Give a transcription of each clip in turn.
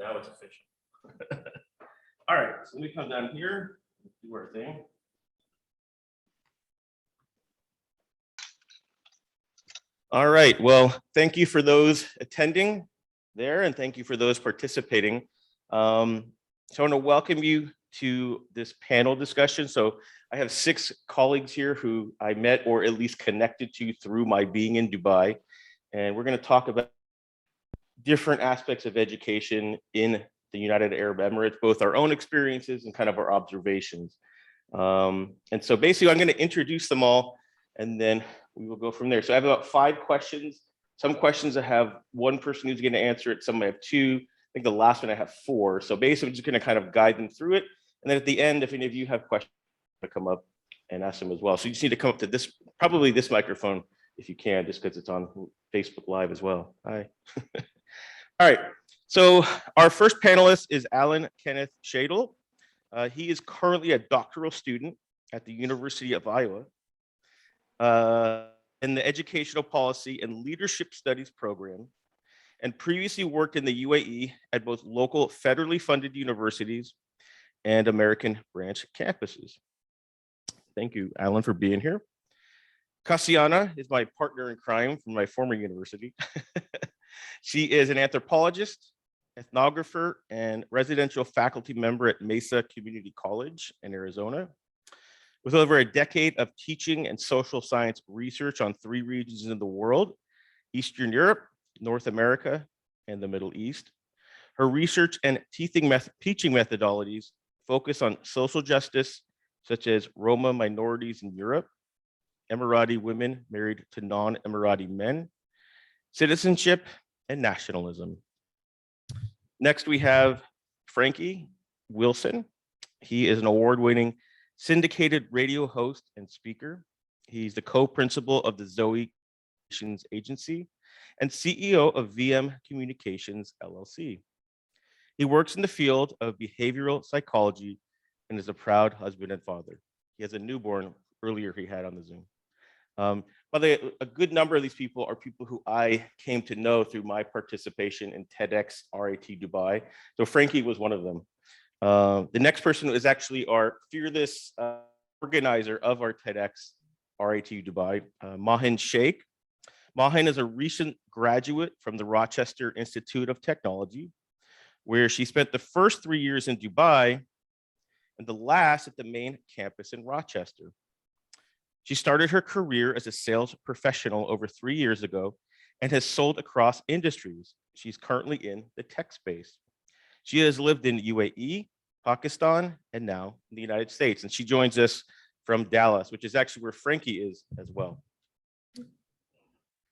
Now it's official. All right, so let me come down here, do our thing. All right, well, thank you for those attending there, and thank you for those participating. So I want to welcome you to this panel discussion. So I have 6 colleagues here who I met or at least connected to through my being in Dubai. And we're going to talk about different aspects of education in the United Arab Emirates, both our own experiences and kind of our observations. And so basically I'm going to introduce them all and then we will go from there. So I have about 5 questions. Some questions I have 1 person who's going to answer it. Some I have 2. I think the last one I have 4. So basically I'm just going to kind of guide them through it. And then at the end, if any of you have questions, come up and ask them as well. So you just need to come up to this, probably this microphone if you can, just because it's on Facebook Live as well. Hi. All right. So our first panelist is Alan Kenneth Shadle. He is currently a doctoral student at the University of Iowa in the Educational Policy and Leadership Studies program, and previously worked in the UAE at both local federally funded universities and American branch campuses. Thank you, Alan, for being here. Kasiana is my partner in crime from my former university. She is an anthropologist, ethnographer, and residential faculty member at Mesa Community College in Arizona. With over a decade of teaching and social science research on 3 regions in the world, Eastern Europe, North America, and the Middle East. Her research and teaching methodologies focus on social justice, such as Roma minorities in Europe, Emirati women married to non-Emirati men, citizenship, and nationalism. Next, we have Frankie Wilson. He is an award-winning syndicated radio host and speaker. He's the co-principal of the Zoe Communications Agency and CEO of VM Communications, LLC. He works in the field of behavioral psychology and is a proud husband and father. He has a newborn earlier he had on the Zoom. By the way, a good number of these people are people who I came to know through my participation in TEDx RIT Dubai. So Frankie was one of them. The next person is actually our fearless organizer of our TEDx RIT Dubai, Mahin Sheikh. Mahin is a recent graduate from the Rochester Institute of Technology, where she spent the first 3 years in Dubai and the last at the main campus in Rochester. She started her career as a sales professional over 3 years ago and has sold across industries. She's currently in the tech space. She has lived in UAE, Pakistan, and now in the United States. And she joins us from Dallas, which is actually where Frankie is as well.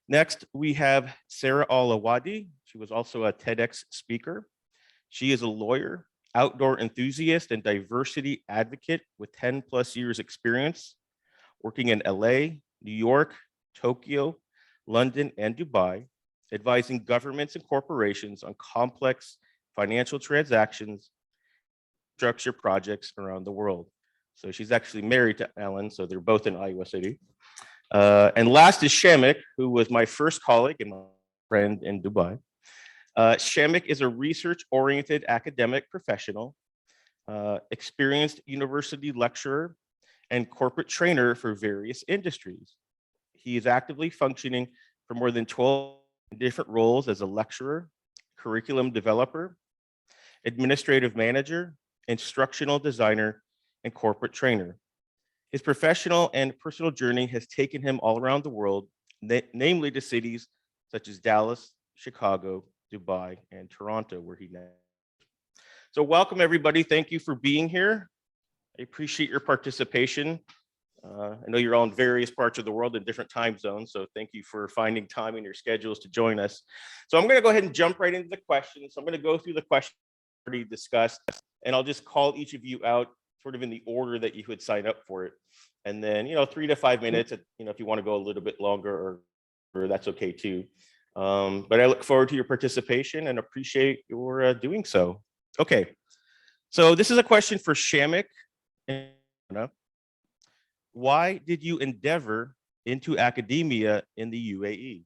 Next, we have Sarah Al-Awadi. She was also a TEDx speaker. She is a lawyer, outdoor enthusiast, and diversity advocate with 10+ years experience working in LA, New York, Tokyo, London, and Dubai, advising governments and corporations on complex financial transactions, structure projects around the world. So she's actually married to Alan, so they're both in Iowa City. And last is Shamik, who was my first colleague and my friend in Dubai. Shamik is a research-oriented academic professional, experienced university lecturer, and corporate trainer for various industries. He is actively functioning for more than 12 different roles as a lecturer, curriculum developer, administrative manager, instructional designer, and corporate trainer. His professional and personal journey has taken him all around the world, namely to cities such as Dallas, Chicago, Dubai, and Toronto, where he now. So welcome everybody, thank you for being here. I appreciate your participation. I know you're all in various parts of the world in different time zones, so thank you for finding time in your schedules to join us. So I'm gonna go ahead and jump right into the questions. So I'm gonna go through the questions already discussed, and I'll just call each of you out sort of in the order that you would sign up for it. And then, 3 to 5 minutes, if you wanna go a little bit longer or that's okay too. But I look forward to your participation and appreciate your doing so. Okay, so this is a question for Shamik. Why did you endeavor into academia in the UAE?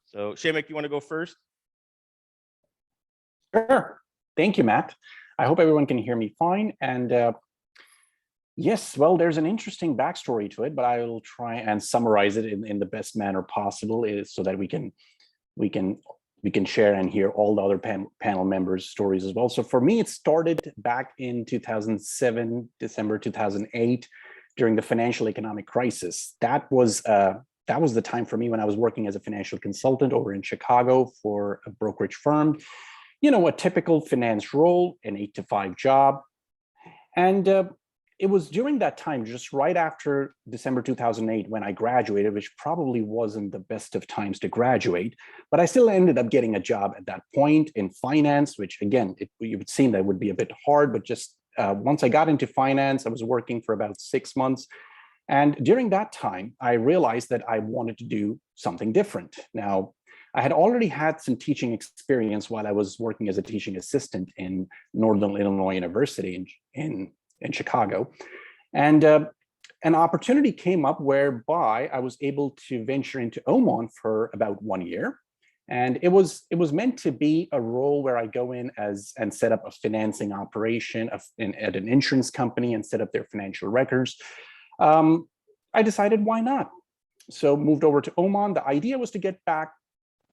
So Shamik, you want to go first? Sure. Thank you, Matt. I hope everyone can hear me fine. And yes, well, there's an interesting backstory to it, but I will try and summarize it in the best manner possible, so that we can share and hear all the other panel members' stories as well. So for me, it started back in 2007, December 2008, during the financial economic crisis. That was the time for me when I was working as a financial consultant over in Chicago for a brokerage firm. You know, a typical finance role, an 8-to-5 job. And it was during that time, just right after December 2008, when I graduated, which probably wasn't the best of times to graduate, but I still ended up getting a job at that point in finance, which again, you would seem that would be a bit hard, but just once I got into finance, I was working for about 6 months. And during that time, I realized that I wanted to do something different. Now, I had already had some teaching experience while I was working as a teaching assistant in Northern Illinois University in Chicago. And an opportunity came up whereby I was able to venture into Oman for about 1 year. And it was meant to be a role where I go in and set up a financing operation at an insurance company and set up their financial records. I decided, why not? So moved over to Oman. The idea was to get back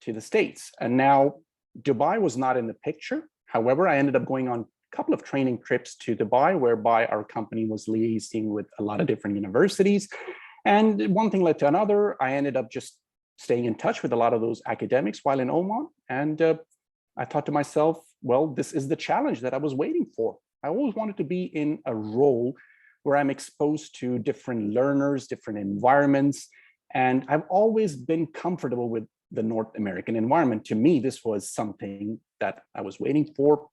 to the States. And now Dubai was not in the picture. However, I ended up going on a couple of training trips to Dubai, whereby our company was liaising with a lot of different universities. And one thing led to another. I ended up just staying in touch with a lot of those academics while in Oman. And I thought to myself, well, this is the challenge that I was waiting for. I always wanted to be in a role where I'm exposed to different learners, different environments. And I've always been comfortable with the North American environment. To me, this was something that I was waiting for.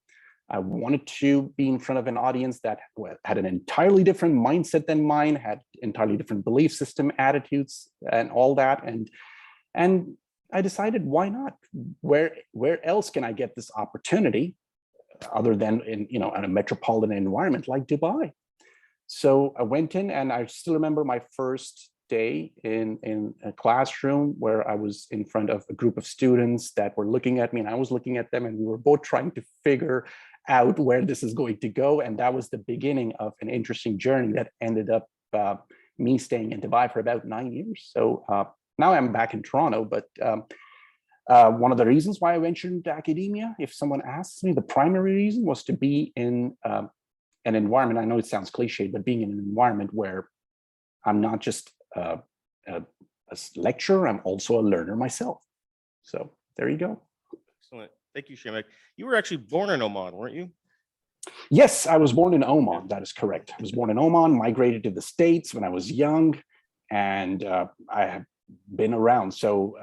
I wanted to be in front of an audience that had an entirely different mindset than mine, had entirely different belief system, attitudes, and all that. And I decided, why not? Where else can I get this opportunity other than in a metropolitan environment like Dubai? So I went in, and I still remember my first day in a classroom where I was in front of a group of students that were looking at me, and I was looking at them, and we were both trying to figure out where this is going to go. And that was the beginning of an interesting journey that ended up me staying in Dubai for about 9 years. So now I'm back in Toronto, but one of the reasons why I ventured into academia, if someone asks me, the primary reason was to be in an environment. I know it sounds cliched, but being in an environment where I'm not just a lecturer, I'm also a learner myself. So there you go. Excellent. Thank you, Shemek. You were actually born in Oman, weren't you? Yes, I was born in Oman. That is correct. I was born in Oman, migrated to the States when I was young, and I have been around. So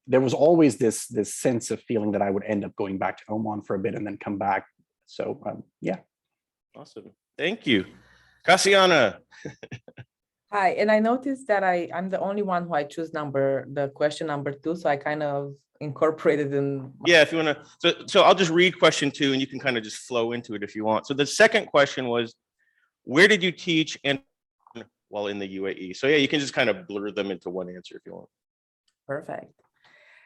there was always this sense of feeling that I would end up going back to Oman for a bit and then come back. So yeah. Awesome. Thank you. Kasiana. Hi, and I noticed that I'm the only one who I choose the question number 2, so I kind of incorporated in. Yeah, if you want to. So I'll just read question 2, and you can kind of just flow into it if you want. So the second question was, where did you teach and while in the UAE? So yeah, you can just kind of blur them into one answer if you want. Perfect.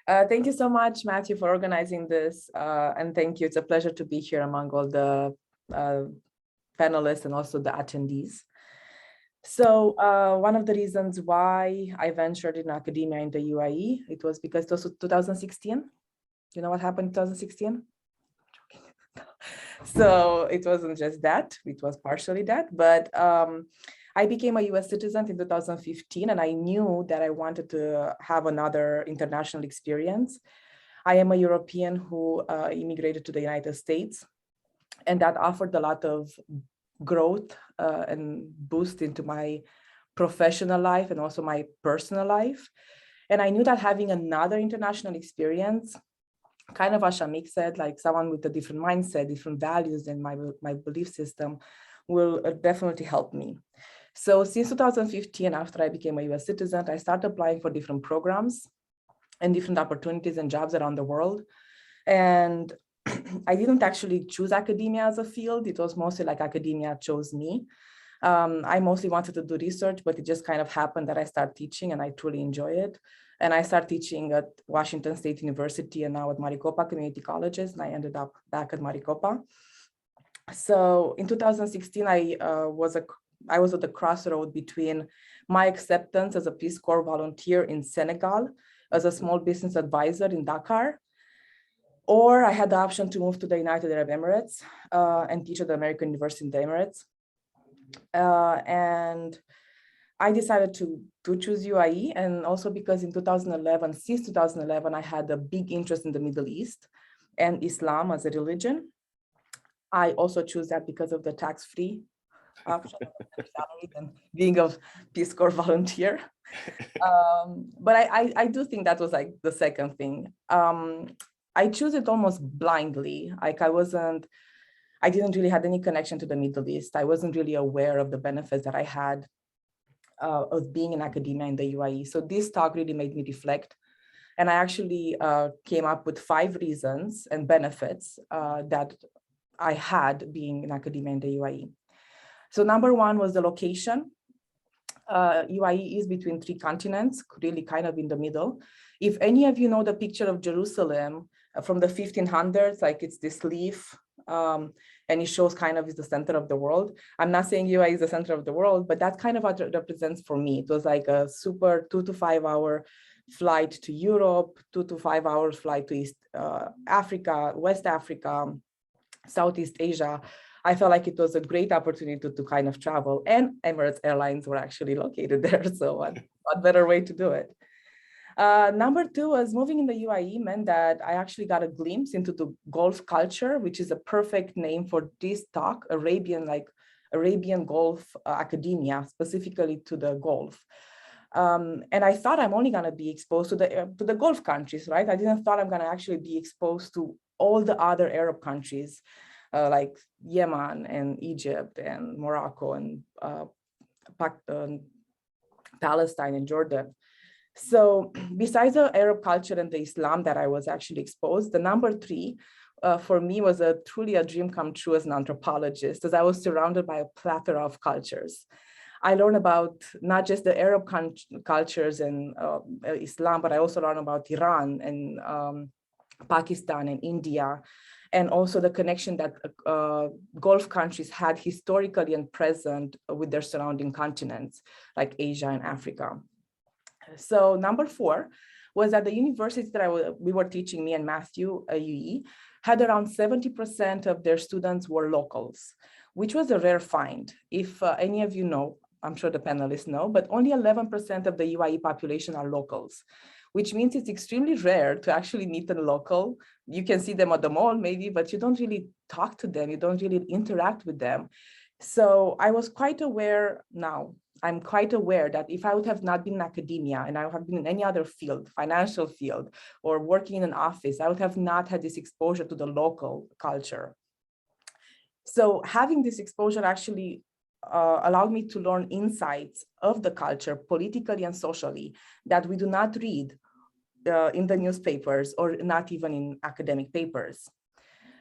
Thank you so much, Matthew, for organizing this. And thank you. It's a pleasure to be here among all the panelists and also the attendees. So one of the reasons why I ventured in academia in the UAE, it was because it was 2016. You know what happened in 2016? So it wasn't just that, it was partially that, but I became a US citizen in 2015, and I knew that I wanted to have another international experience. I am a European who immigrated to the United States, and that offered a lot of growth and boost into my professional life and also my personal life. And I knew that having another international experience, kind of as Shamik said, like someone with a different mindset, different values than my belief system, will definitely help me. So since 2015, after I became a US citizen, I started applying for different programs and different opportunities and jobs around the world. And I didn't actually choose academia as a field. It was mostly like academia chose me. I mostly wanted to do research, but it just kind of happened that I started teaching and I truly enjoy it. And I started teaching at Washington State University and now at Maricopa Community Colleges, and I ended up back at Maricopa. So in 2016, I was at the crossroad between my acceptance as a Peace Corps volunteer in Senegal, as a small business advisor in Dakar, or I had the option to move to the United Arab Emirates and teach at the American University in the Emirates. And I decided to choose UAE, and also because in 2011, since 2011, I had a big interest in the Middle East and Islam as a religion. I also choose that because of the tax-free option of salary and being a Peace Corps volunteer. But I do think that was like the second thing. I choose it almost blindly. Like I didn't really have any connection to the Middle East. I wasn't really aware of the benefits that I had of being in academia in the UAE. So this talk really made me reflect. And I actually came up with 5 reasons and benefits that I had being in academia in the UAE. So number 1 was the location. UAE is between 3 continents, really kind of in the middle. If any of you know the picture of Jerusalem from the 1500s, like it's this leaf, and it shows kind of is the center of the world. I'm not saying UAE is the center of the world, but that's kind of what it represents for me. It was like a super 2 to 5 hour flight to Europe, 2 to 5 hours flight to East Africa, West Africa, Southeast Asia. I felt like it was a great opportunity to kind of travel, and Emirates Airlines were actually located there. So what better way to do it? Number 2 was moving in the UAE meant that I actually got a glimpse into the Gulf culture, which is a perfect name for this talk, Arabian Gulf Academia, specifically to the Gulf. And I thought I'm only going to be exposed to the Gulf countries, right? I didn't thought I'm going to actually be exposed to all the other Arab countries like Yemen and Egypt and Morocco and Palestine and Jordan. So besides the Arab culture and the Islam that I was actually exposed, the number 3 for me was truly a dream come true as an anthropologist, as I was surrounded by a plethora of cultures. I learned about not just the Arab cultures and Islam, but I also learned about Iran and Pakistan and India, and also the connection that Gulf countries had historically and present with their surrounding continents, like Asia and Africa. So number 4 was at the university that we were teaching, me and Matthew, UE, had around 70% of their students were locals, which was a rare find. If any of you know, I'm sure the panelists know, but only 11% of the UAE population are locals, which means it's extremely rare to actually meet a local. You can see them at the mall maybe, but you don't really talk to them. You don't really interact with them. So I was quite aware now. I'm quite aware that if I would have not been in academia and I would have been in any other field, financial field, or working in an office, I would have not had this exposure to the local culture. So having this exposure actually allowed me to learn insights of the culture politically and socially that we do not read in the newspapers or not even in academic papers.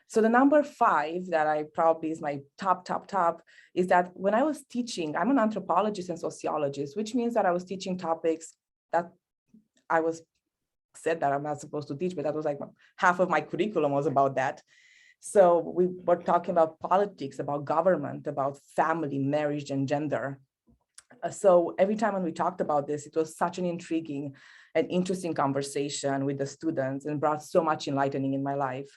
So the number 5 that I probably is my top is that when I was teaching, I'm an anthropologist and sociologist, which means that I was teaching topics that I was said that I'm not supposed to teach, but that was like half of my curriculum was about that. So we were talking about politics, about government, about family, marriage, and gender. So every time when we talked about this, it was such an intriguing and interesting conversation with the students and brought so much enlightening in my life.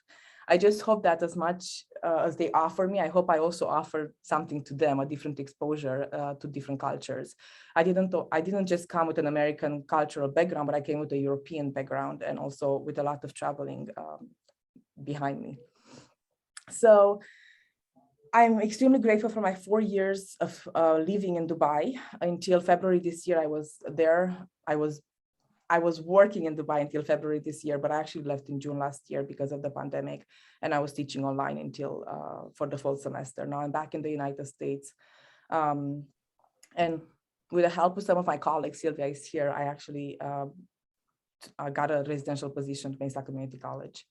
I just hope that as much as they offer me, I hope I also offer something to them, a different exposure to different cultures. I didn't just come with an American cultural background, but I came with a European background and also with a lot of traveling behind me. So I'm extremely grateful for my 4 years of living in Dubai. Until February this year, I was there. I was working in Dubai until February this year, but I actually left in June last year because of the pandemic, and I was teaching online until for the fall semester. Now I'm back in the United States, and with the help of some of my colleagues, Sylvia is here. I actually got a residential position at Mesa Community College.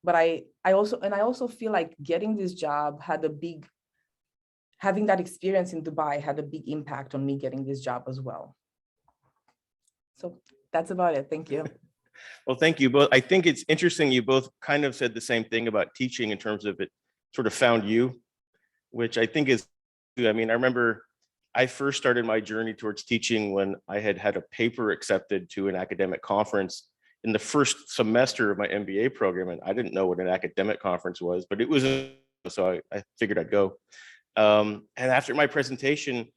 But I also feel like getting this job had a big having that experience in Dubai had a big impact on me getting this job as well. So that's about it. Thank you. Well, thank you both. I think it's interesting. You both kind of said the same thing about teaching in terms of it sort of found you, which I think is, I mean, I remember I first started my journey towards teaching when I had a paper accepted to an academic conference in the first semester of my MBA program. And I didn't know what an academic conference was, but it was, so I figured I'd go. And after my presentation,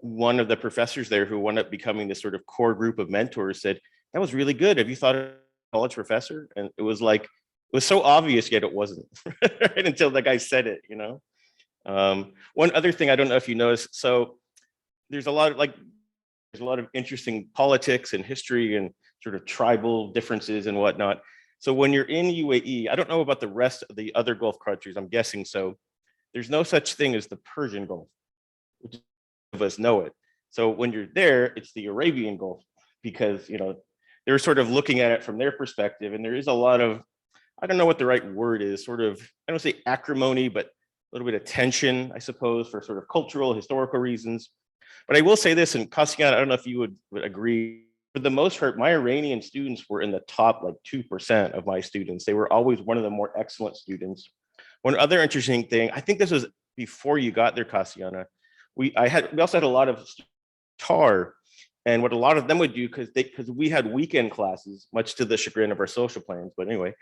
one of the professors there who wound up becoming this sort of core group of mentors said, "That was really good. Have you thought of a college professor?" And it was like, it was so obvious, yet it wasn't right until the guy said it, you know? One other thing, I don't know if you noticed, so there's a lot of interesting politics and history and sort of tribal differences and whatnot. So when you're in UAE, I don't know about the rest of the other Gulf countries, I'm guessing so, there's no such thing as the Persian Gulf, which of us know it. So when you're there, it's the Arabian Gulf, because, you know, they're sort of looking at it from their perspective. And there is a lot of, I don't know what the right word is, sort of, I don't say acrimony, but a little bit of tension, I suppose, for sort of cultural, historical reasons. But I will say this, and Kasiana, I don't know if you would agree, for the most part, my Iranian students were in the top like 2% of my students. They were always one of the more excellent students. One other interesting thing, I think this was before you got there, Kasiana, we also had a lot of Qatar, and what a lot of them would do, because we had weekend classes, much to the chagrin of our social plans, but anyway,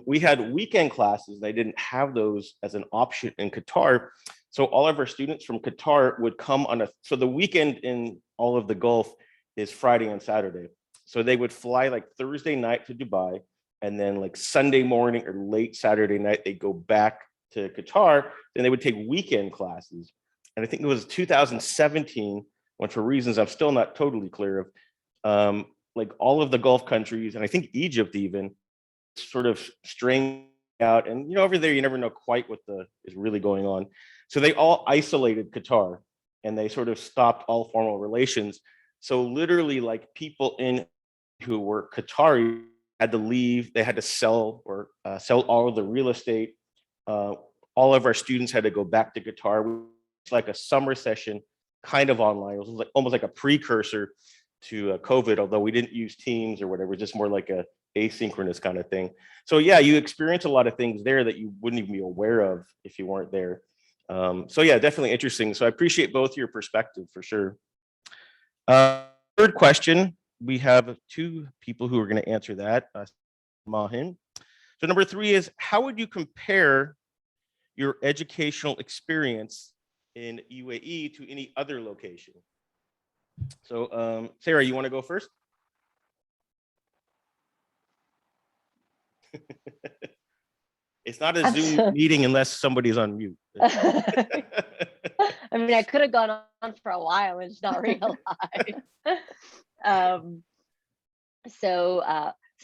we had weekend classes. They didn't have those as an option in Qatar. So all of our students from Qatar would come so the weekend in all of the Gulf is Friday and Saturday. So they would fly like Thursday night to Dubai, and then like Sunday morning or late Saturday night, they'd go back to Qatar, then they would take weekend classes. And I think it was 2017, when for reasons I'm still not totally clear of, like all of the Gulf countries, and I think Egypt even, sort of straying out. And, you know, over there, you never know quite what is really going on. So they all isolated Qatar, and they sort of stopped all formal relations. So literally, like, people who were Qatari had to leave. They had to sell all of the real estate. All of our students had to go back to Qatar. It's like a summer session, kind of online. It was like almost like a precursor to COVID, although we didn't use Teams or whatever, just more like a asynchronous kind of thing. So yeah, you experience a lot of things there that you wouldn't even be aware of if you weren't there. So yeah, definitely interesting. So I appreciate both your perspective for sure. Third question, we have two people who are going to answer that. Mahin. So number 3 is, how would you compare your educational experience in UAE to any other location? So Sarah, you want to go first? It's not a Zoom meeting unless somebody's on mute. I mean, I could have gone on for a while and just not realized. So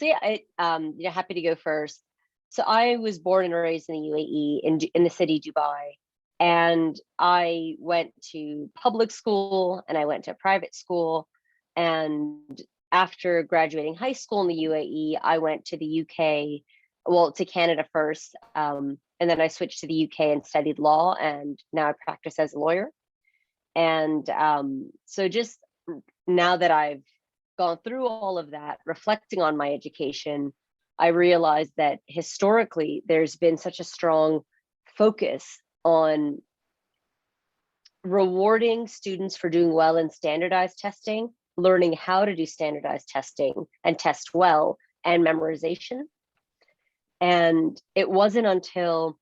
yeah, happy to go first. So I was born and raised in the UAE, in the city Dubai, and I went to public school and I went to private school. And after graduating high school in the UAE, I went to the UK, well, to Canada first, and then I switched to the UK and studied law, and now I practice as a lawyer. And so just now that I've gone through all of that, reflecting on my education, I realized that historically there's been such a strong focus on rewarding students for doing well in standardized testing, learning how to do standardized testing and test well, and memorization. And it wasn't until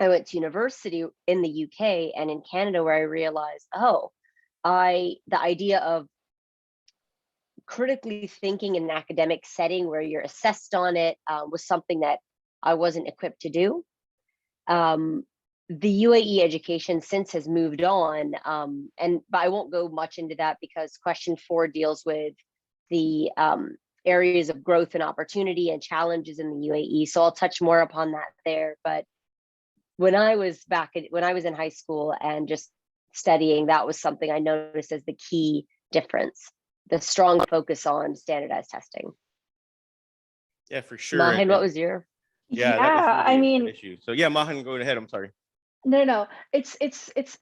I went to university in the UK and in Canada where I realized, the idea of critically thinking in an academic setting where you're assessed on it was something that I wasn't equipped to do. The UAE education since has moved on, but I won't go much into that because question 4 deals with the areas of growth and opportunity and challenges in the UAE. So I'll touch more upon that there. But when I was in high school and just studying, that was something I noticed as the key difference, the strong focus on standardized testing. Yeah, for sure. Mahin, what was your? Yeah, that was really an issue. So yeah, Mahin, go ahead. I'm sorry. No. It's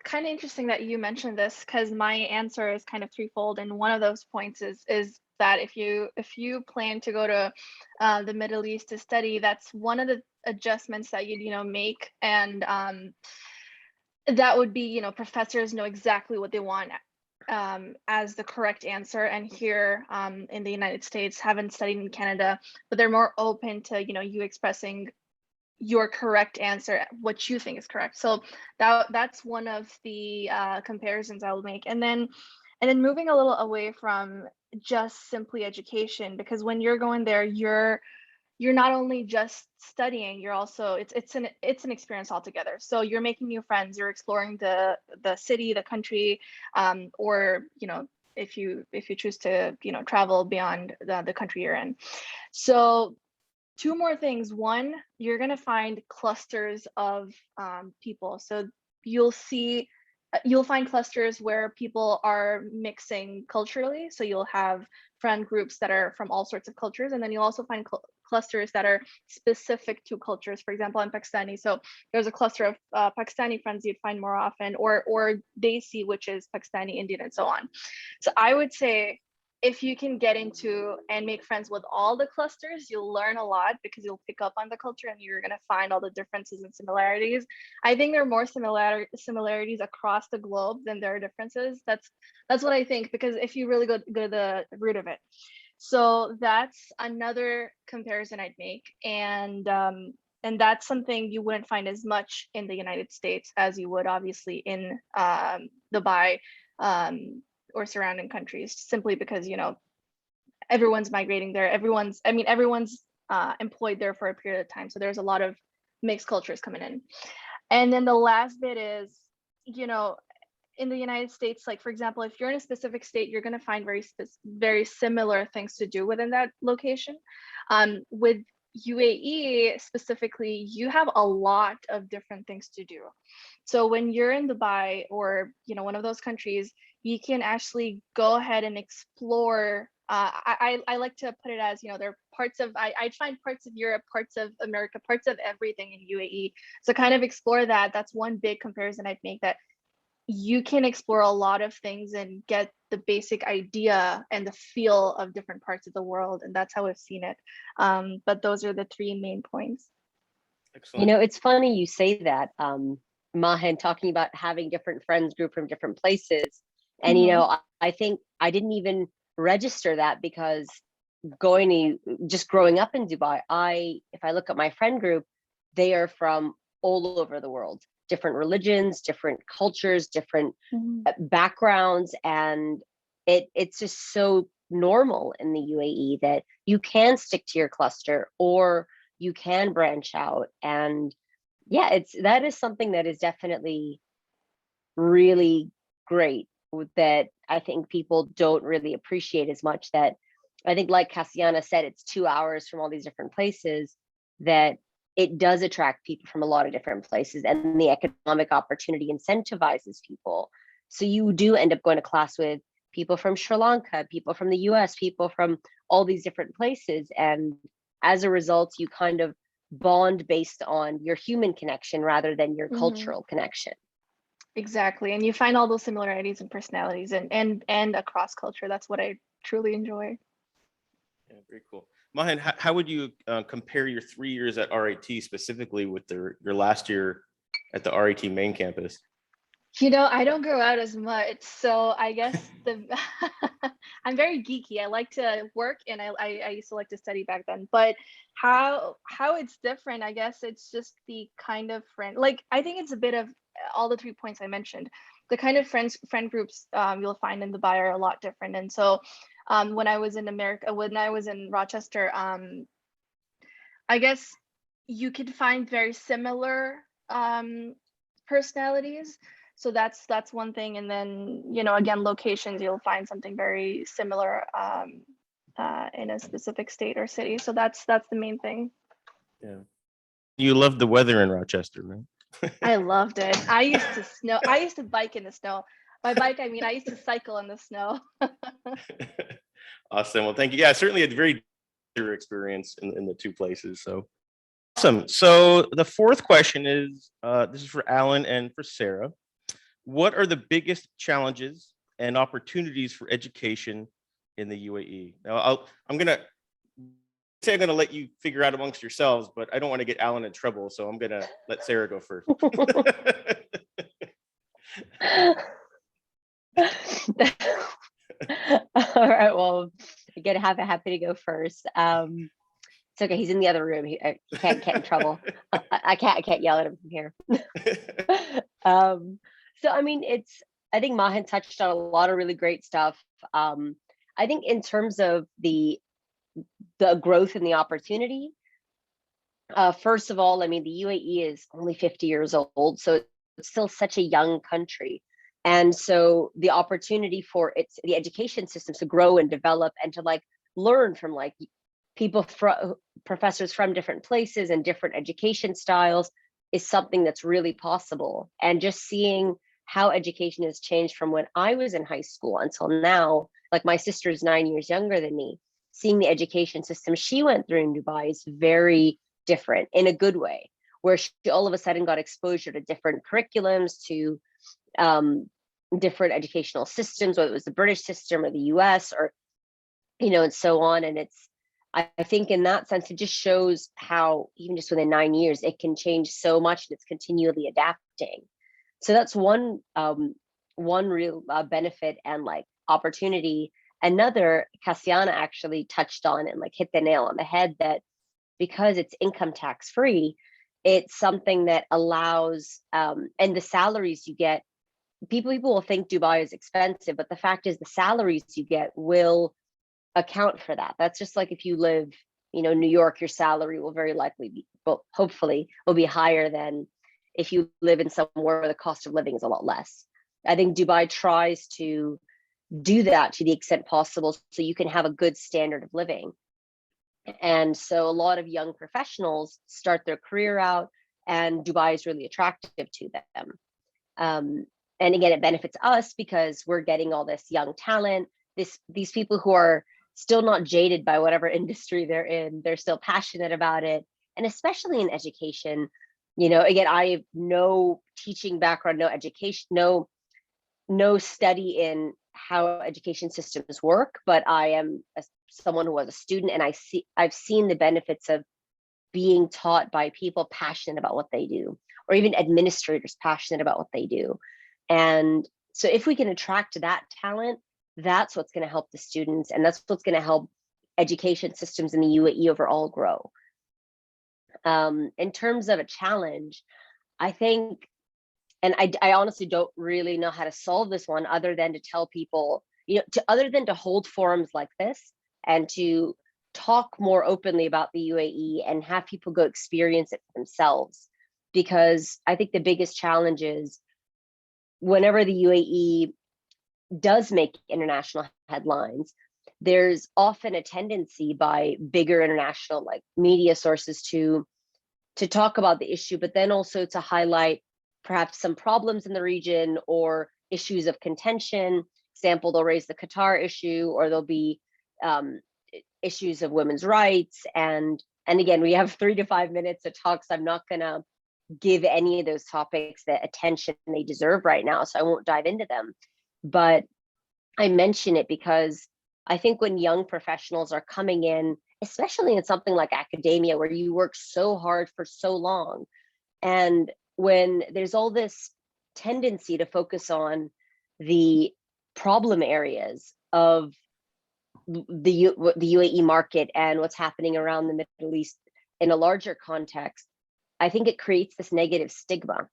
kind of interesting that you mentioned this because my answer is kind of threefold, and one of those points is that if you plan to go to the Middle East to study, that's one of the adjustments that you make, and that would be professors know exactly what they want as the correct answer. And here in the United States, haven't studied in Canada, but they're more open to you expressing your correct answer, what you think is correct. So that's one of the comparisons I will make. And then moving a little away from just simply education, because when you're going there, you're not only just studying, you're also it's an experience altogether. So you're making new friends, you're exploring the city, the country, or if you choose to travel beyond the country you're in. So two more things. One, you're going to find clusters of people. So you'll see, you'll find clusters where people are mixing culturally. So you'll have friend groups that are from all sorts of cultures. And then you'll also find clusters that are specific to cultures. For example, I'm Pakistani. So there's a cluster of Pakistani friends you'd find more often, or Desi, which is Pakistani, Indian, and so on. So I would say, if you can get into and make friends with all the clusters, you'll learn a lot because you'll pick up on the culture and you're going to find all the differences and similarities. I think there are more similarities across the globe than there are differences. That's what I think, because if you really go to the root of it. So that's another comparison I'd make. And that's something you wouldn't find as much in the United States as you would obviously in Dubai, or surrounding countries, simply because everyone's migrating there. Everyone's employed there for a period of time, so there's a lot of mixed cultures coming in. And then the last bit is, in the United States, like for example, if you're in a specific state, you're going to find very similar things to do within that location. With UAE specifically, you have a lot of different things to do. So when you're in Dubai or one of those countries, you can actually go ahead and explore. I like to put it as, there are parts of, I'd find parts of Europe, parts of America, parts of everything in UAE. So kind of explore that. That's one big comparison I'd make, that you can explore a lot of things and get the basic idea and the feel of different parts of the world. And that's how I've seen it. But those are the three main points. Excellent. It's funny you say that, Mahan, talking about having different friends group from different places. And, I think I didn't even register that, because just growing up in Dubai, if I look at my friend group, they are from all over the world, different religions, different cultures, different backgrounds. And it's just so normal in the UAE that you can stick to your cluster or you can branch out. And yeah, that is something that is definitely really great, that I think people don't really appreciate as much. That I think, like Kasiana said, it's 2 hours from all these different places, that it does attract people from a lot of different places, and the economic opportunity incentivizes people. So you do end up going to class with people from Sri Lanka, people from the US, people from all these different places. And as a result, you kind of bond based on your human connection rather than your cultural connection. Exactly. And you find all those similarities and personalities and across culture. That's what I truly enjoy. Yeah, very cool. Mahan, how would you compare your 3 years at RIT specifically with your last year at the RIT main campus? I don't go out as much, so I guess I'm very geeky. I like to work, and I used to like to study back then. But how it's different, I guess it's just the kind of friend. Like, I think it's a bit of all the 3 points I mentioned. The kind of friend groups you'll find in Dubai are a lot different. And so when I was in America, when I was in Rochester, I guess you could find very similar personalities. So that's one thing. And then, again, locations, you'll find something very similar in a specific state or city. So that's the main thing. Yeah. You love the weather in Rochester, right? I loved it. I used to bike in the snow. By bike, I mean, I used to cycle in the snow. Awesome. Well, thank you. Yeah, certainly a very experience in the two places. So Awesome. So the fourth question is, this is for Alan and for Sarah. What are the biggest challenges and opportunities for education in the UAE? Now, I'm gonna let you figure out amongst yourselves, but I don't want to get Alan in trouble, so I'm gonna let Sarah go first. All right. Well, again, happy to go first. It's okay. He's in the other room. He can't get in trouble. I can't yell at him from here. So I mean, I think Mahan touched on a lot of really great stuff. I think in terms of the growth and the opportunity, first of all, I mean, the UAE is only 50 years old, so it's still such a young country. And so the opportunity for the education systems to grow and develop and to like learn from like professors from different places and different education styles is something that's really possible. And just seeing how education has changed from when I was in high school until now, like my sister is 9 years younger than me, seeing the education system she went through in Dubai is very different in a good way, where she all of a sudden got exposure to different curriculums, to different educational systems, whether it was the British system or the US or, and so on. And I think in that sense, it just shows how even just within 9 years, it can change so much and it's continually adapting. So that's one real benefit and like opportunity. Another, Kasiana actually touched on and like hit the nail on the head, that because it's income tax free, it's something that allows, and the salaries you get, people will think Dubai is expensive, but the fact is the salaries you get will account for that. That's just like if you live, New York, your salary will very likely be, well, hopefully will be higher than if you live in somewhere where the cost of living is a lot less. I think Dubai tries to do that to the extent possible so you can have a good standard of living. And so a lot of young professionals start their career out, and Dubai is really attractive to them. And again, it benefits us because we're getting all this young talent, these people who are still not jaded by whatever industry they're in. They're still passionate about it. And especially in education, again, I have no teaching background, no education, no study in how education systems work, but I am someone who was a student, and I've seen the benefits of being taught by people passionate about what they do, or even administrators passionate about what they do. And so if we can attract that talent, that's what's going to help the students, and that's what's going to help education systems in the UAE overall grow. In terms of a challenge, I think, and I honestly don't really know how to solve this one other than to tell people, other than to hold forums like this and to talk more openly about the UAE and have people go experience it for themselves. Because I think the biggest challenge is whenever the UAE does make international headlines, there's often a tendency by bigger international like media sources to talk about the issue, but then also to highlight perhaps some problems in the region or issues of contention. Example, they'll raise the Qatar issue, or there'll be issues of women's rights. And again, we have 3 to 5 minutes to talk, so I'm not gonna give any of those topics the attention they deserve right now, so I won't dive into them. But I mention it because I think when young professionals are coming in, especially in something like academia, where you work so hard for so long, and when there's all this tendency to focus on the problem areas of the UAE market and what's happening around the Middle East in a larger context, I think it creates this negative stigma.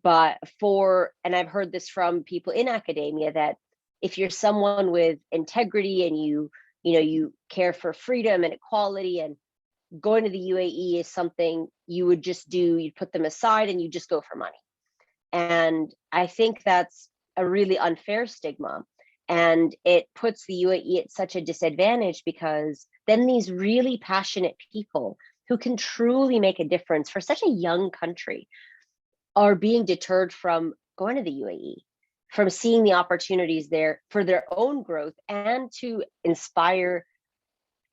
And I've heard this from people in academia, that if you're someone with integrity and you care for freedom and equality, and going to the UAE is something you would just do, you'd put them aside and you just go for money. And I think that's a really unfair stigma. And it puts the UAE at such a disadvantage, because then these really passionate people who can truly make a difference for such a young country are being deterred from going to the UAE, from seeing the opportunities there for their own growth and to inspire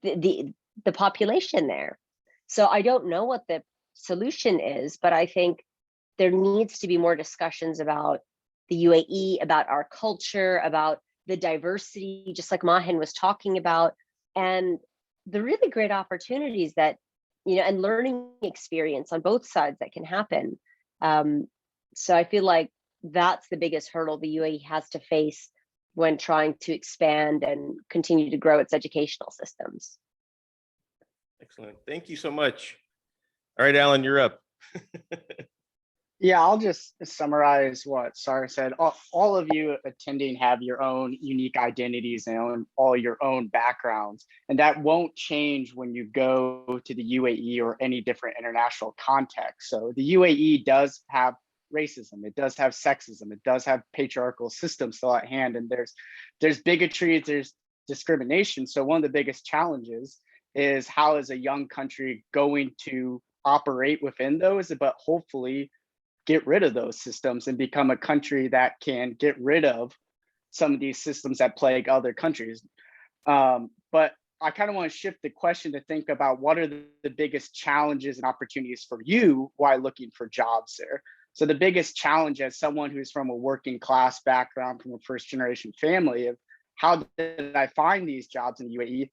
the population there. So I don't know what the solution is, but I think there needs to be more discussions about the UAE, about our culture, about the diversity, just like Mahin was talking about, and the really great opportunities that, and learning experience on both sides that can happen. So I feel like that's the biggest hurdle the UAE has to face when trying to expand and continue to grow its educational systems. Excellent. Thank you so much. All right, Alan, you're up. Yeah, I'll just summarize what Sarah said. All of you attending have your own unique identities and all your own backgrounds, and that won't change when you go to the UAE or any different international context. So the UAE does have racism, it does have sexism, it does have patriarchal systems still at hand, and there's bigotry, there's discrimination. So one of the biggest challenges is how is a young country going to operate within those, but hopefully get rid of those systems and become a country that can get rid of some of these systems that plague other countries. But I kind of want to shift the question to think about what are the biggest challenges and opportunities for you while looking for jobs there. So the biggest challenge as someone who's from a working class background, from a first generation family, of how did I find these jobs in the UAE?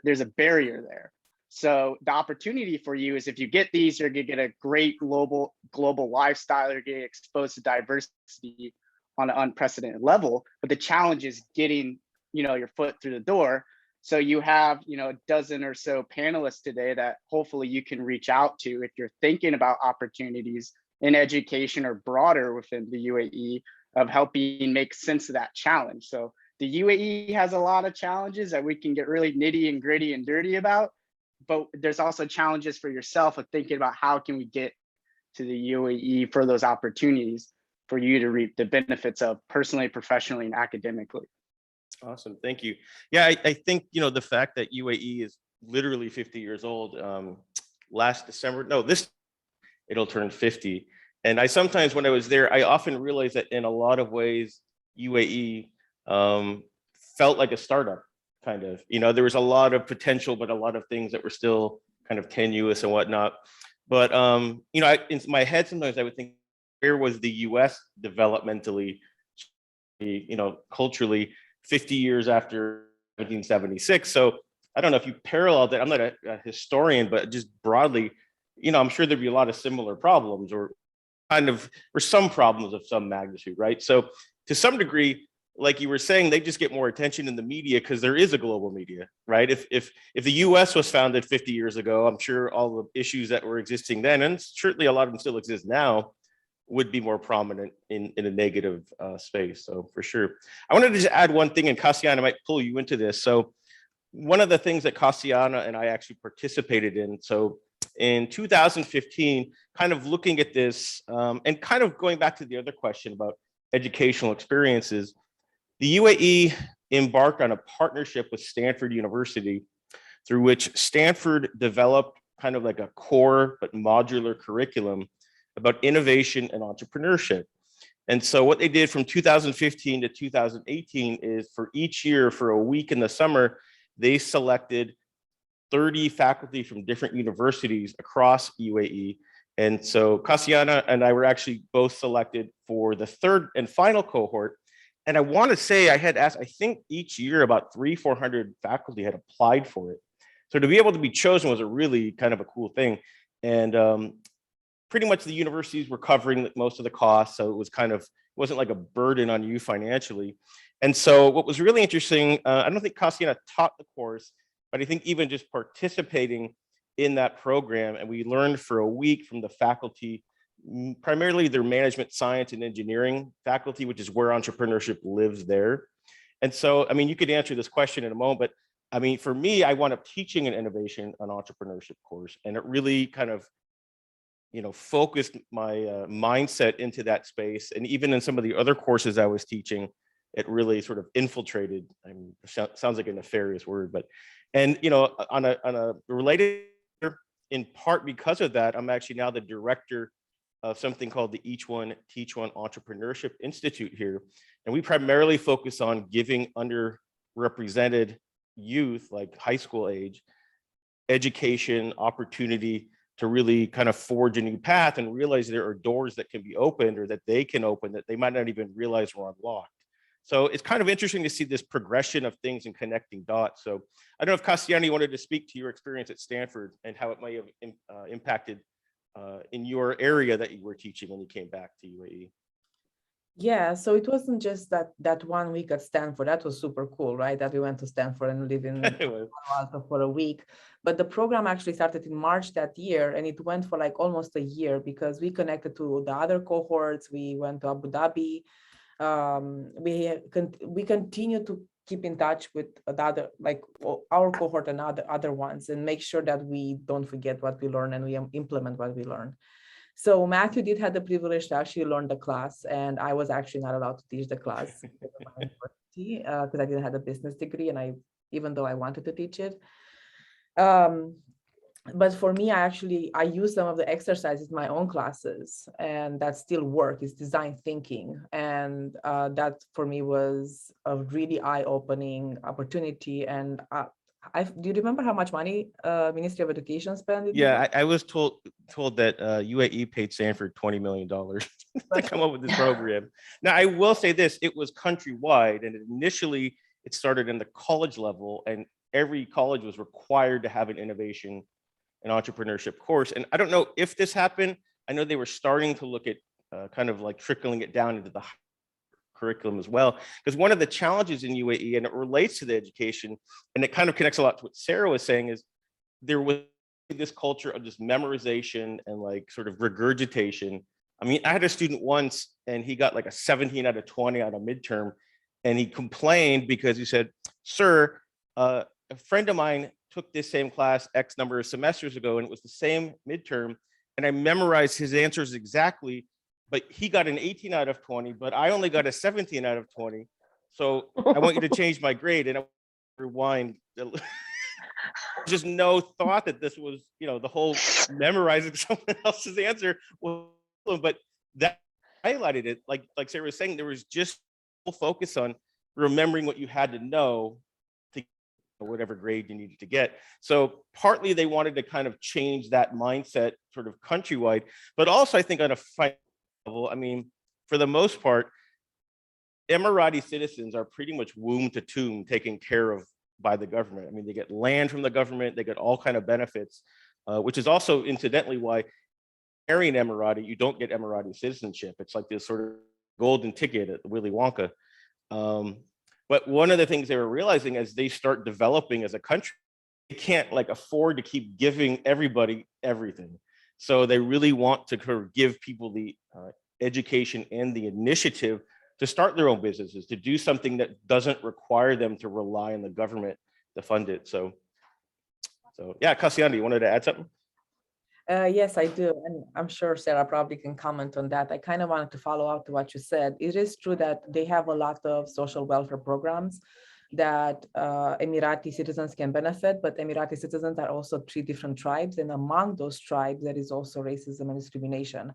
There's a barrier there. So the opportunity for you is if you get these, you're gonna get a great global lifestyle, you're getting exposed to diversity on an unprecedented level. But the challenge is getting, your foot through the door. So you have, a dozen or so panelists today that hopefully you can reach out to if you're thinking about opportunities in education or broader within the UAE of helping make sense of that challenge. So the UAE has a lot of challenges that we can get really nitty and gritty and dirty about. But there's also challenges for yourself of thinking about how can we get to the UAE for those opportunities for you to reap the benefits of personally, professionally, and academically. Awesome. Thank you. Yeah, I think, the fact that UAE is literally 50 years old, last December, no, it'll turn 50. And I sometimes, when I was there, I often realized that in a lot of ways, UAE felt like a startup. Kind of, there was a lot of potential, but a lot of things that were still kind of tenuous and whatnot. But, in my head, sometimes I would think, where was the US developmentally, culturally 50 years after 1776? So I don't know if you parallel that. I'm not a historian, but just broadly, I'm sure there'd be a lot of similar problems or some problems of some magnitude, right? So to some degree, like you were saying, they just get more attention in the media because there is a global media, right? If the US was founded 50 years ago, I'm sure all the issues that were existing then, and certainly a lot of them still exist now, would be more prominent in a negative space. So for sure. I wanted to just add one thing, and Kasiana might pull you into this. So one of the things that Kasiana and I actually participated in, so in 2015, kind of looking at this and kind of going back to the other question about educational experiences, the UAE embarked on a partnership with Stanford University through which Stanford developed kind of like a core but modular curriculum about innovation and entrepreneurship. And so what they did from 2015 to 2018 is for each year, for a week in the summer, they selected 30 faculty from different universities across UAE. And so Kasiana and I were actually both selected for the third and final cohort. And I want to say I had asked, I think each year about 300-400 faculty had applied for it. So to be able to be chosen was a really kind of a cool thing. And pretty much the universities were covering most of the costs. So it wasn't like a burden on you financially. And so what was really interesting, I don't think Kasiana taught the course, but I think even just participating in that program, and we learned for a week from the faculty, primarily their management science and engineering faculty, which is where entrepreneurship lives there. And so, you could answer this question in a moment, but for me, I wound up teaching an innovation and entrepreneurship course, and it really kind of, focused my mindset into that space. And even in some of the other courses I was teaching, it really sort of infiltrated. Sounds like a nefarious word, but, and on a related, in part because of that, I'm actually now the director of something called the Each One Teach One Entrepreneurship Institute here. And we primarily focus on giving underrepresented youth, like high school age, education, opportunity to really kind of forge a new path and realize there are doors that can be opened or that they can open that they might not even realize were unlocked. So it's kind of interesting to see this progression of things and connecting dots. So I don't know if Kasiana, you wanted to speak to your experience at Stanford and how it might have impacted in your area that you were teaching when you came back to UAE. Yeah, so it wasn't just that 1 week at Stanford. That was super cool, right? That we went to Stanford and lived in Palo Alto for a week. But the program actually started in March that year, and it went for like almost a year because we connected to the other cohorts. We went to Abu Dhabi. We continue to keep in touch with the other, like our cohort and other ones, and make sure that we don't forget what we learn and we implement what we learn. So Matthew did have the privilege to actually learn the class, and I was actually not allowed to teach the class because I didn't have a business degree, and even though I wanted to teach it. But for me, I use some of the exercises in my own classes, and that still work. It's design thinking, and that for me was a really eye-opening opportunity. And do you remember how much money Ministry of Education spent? Yeah, I was told that UAE paid Stanford $20 million to come up with this program. Now, I will say this, it was countrywide, and initially it started in the college level, and every college was required to have an innovation and entrepreneurship course. And I don't know if this happened. I know they were starting to look at kind of like trickling it down into the curriculum as well, because one of the challenges in UAE, and it relates to the education, and it kind of connects a lot to what Sarah was saying, is there was this culture of just memorization and like sort of regurgitation. I mean, I had a student once and he got like a 17 out of 20 on a midterm, and he complained because he said, "Sir, a friend of mine took this same class X number of semesters ago, and it was the same midterm, and I memorized his answers exactly, but he got an 18 out of 20, but I only got a 17 out of 20. So I want you to change my grade." And I rewind. Just no thought that this was, the whole memorizing someone else's answer. But that highlighted it. Like Sarah was saying, there was just full focus on remembering what you had to know to get whatever grade you needed to get. So partly they wanted to kind of change that mindset sort of countrywide, but also I think on a financial level, I mean, for the most part, Emirati citizens are pretty much womb to tomb taken care of by the government. I mean, they get land from the government, they get all kind of benefits, which is also incidentally why marrying Emirati, you don't get Emirati citizenship. It's like this sort of golden ticket at Willy Wonka. But one of the things they were realizing as they start developing as a country, they can't like afford to keep giving everybody everything. So they really want to sort of give people the education and the initiative to start their own businesses, to do something that doesn't require them to rely on the government to fund it. So yeah, Kasiana, you wanted to add something? Yes, I do. And I'm sure Sarah probably can comment on that. I kind of wanted to follow up to what you said. It is true that they have a lot of social welfare programs that Emirati citizens can benefit, but Emirati citizens are also 3 different tribes. And among those tribes, there is also racism and discrimination.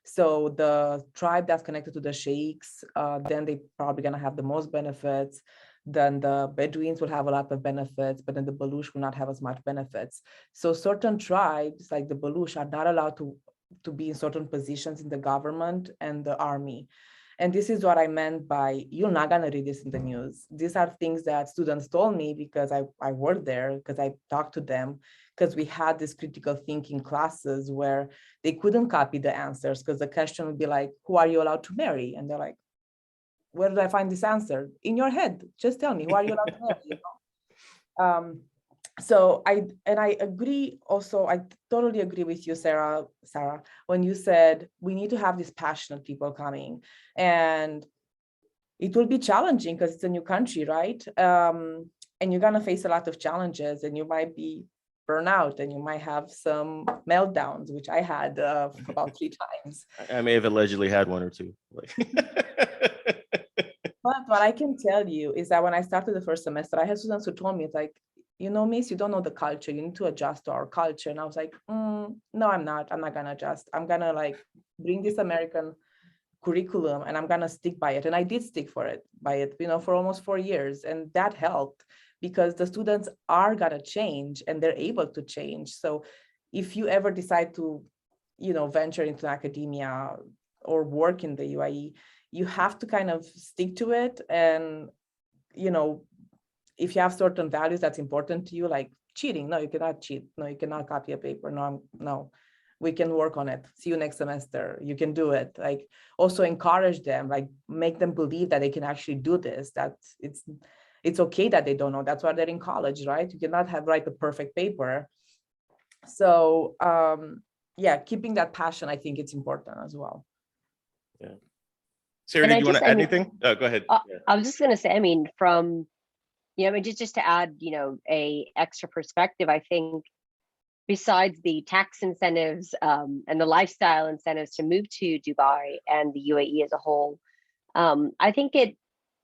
So the tribe that's connected to the sheikhs, then they probably gonna have the most benefits. Then the Bedouins will have a lot of benefits, but then the Baluch will not have as much benefits. So certain tribes, like the Baluch, are not allowed to be in certain positions in the government and the army. And this is what I meant by, you're not gonna read this in the news. These are things that students told me because I worked there, because I talked to them, because we had these critical thinking classes where they couldn't copy the answers because the question would be like, who are you allowed to marry? And they're like, where did I find this answer? In your head, just tell me, who are you allowed to marry? So I agree also, I totally agree with you, Sarah, when you said we need to have these passionate people coming, and it will be challenging because it's a new country, right? And you're gonna face a lot of challenges, and you might be burnout, and you might have some meltdowns, which I had about 3 times. I may have allegedly had 1 or 2. But what I can tell you is that when I started the first semester, I had students who told me, it's like, miss, you don't know the culture. You need to adjust to our culture. And I was like, no, I'm not gonna adjust. I'm gonna like bring this American curriculum and I'm gonna stick by it. And I did stick by it, for almost 4 years. And that helped because the students are gonna change and they're able to change. So if you ever decide to, venture into academia or work in the UAE, you have to kind of stick to it. And, if you have certain values that's important to you, like cheating, no, you cannot cheat. No, you cannot copy a paper. No, we can work on it. See you next semester. You can do it. Like, also encourage them, like make them believe that they can actually do this, that it's okay that they don't know. That's why they're in college, right? You cannot write the perfect paper. So yeah, keeping that passion, I think it's important as well. Yeah. Sarah, And did you want to add anything? Go ahead. I was just going to say, I mean, from, just to add, a extra perspective, I think besides the tax incentives and the lifestyle incentives to move to Dubai and the UAE as a whole, I think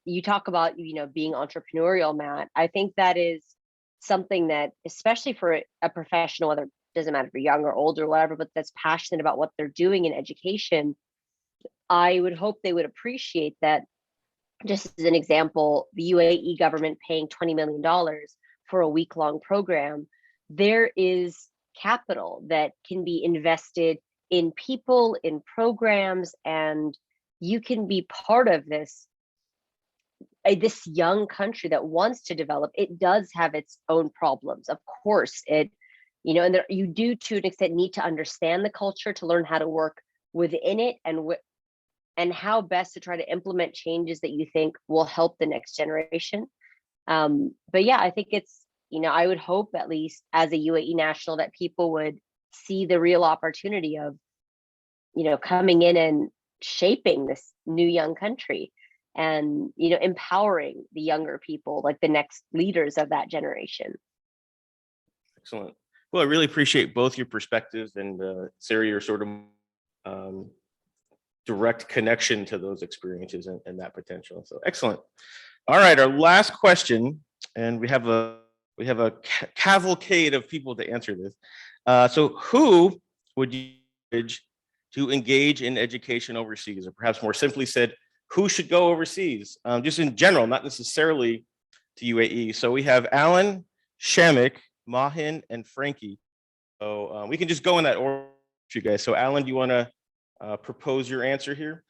you talk about, being entrepreneurial, Matt. I think that is something that, especially for a professional, whether it doesn't matter if you're young or old or whatever, but that's passionate about what they're doing in education, I would hope they would appreciate that. Just as an example, the UAE government paying $20 million for a week-long program, there is capital that can be invested in people, in programs, and you can be part of this young country that wants to develop. It does have its own problems, of course. And you do, to an extent, need to understand the culture to learn how to work within it and how best to try to implement changes that you think will help the next generation. But yeah, I think it's, I would hope, at least as a UAE national, that people would see the real opportunity of, coming in and shaping this new young country and, empowering the younger people, like the next leaders of that generation. Excellent. Well, I really appreciate both your perspectives, and Sarah, your sort of direct connection to those experiences and that potential. So excellent. All right, our last question, and we have a cavalcade of people to answer this. So who would you encourage to engage in education overseas, or perhaps more simply said, who should go overseas? Just in general, not necessarily to UAE. So we have Alan, Shamik, Mahin, and Frankie. So we can just go in that order, you guys. So Alan, do you want to propose your answer here?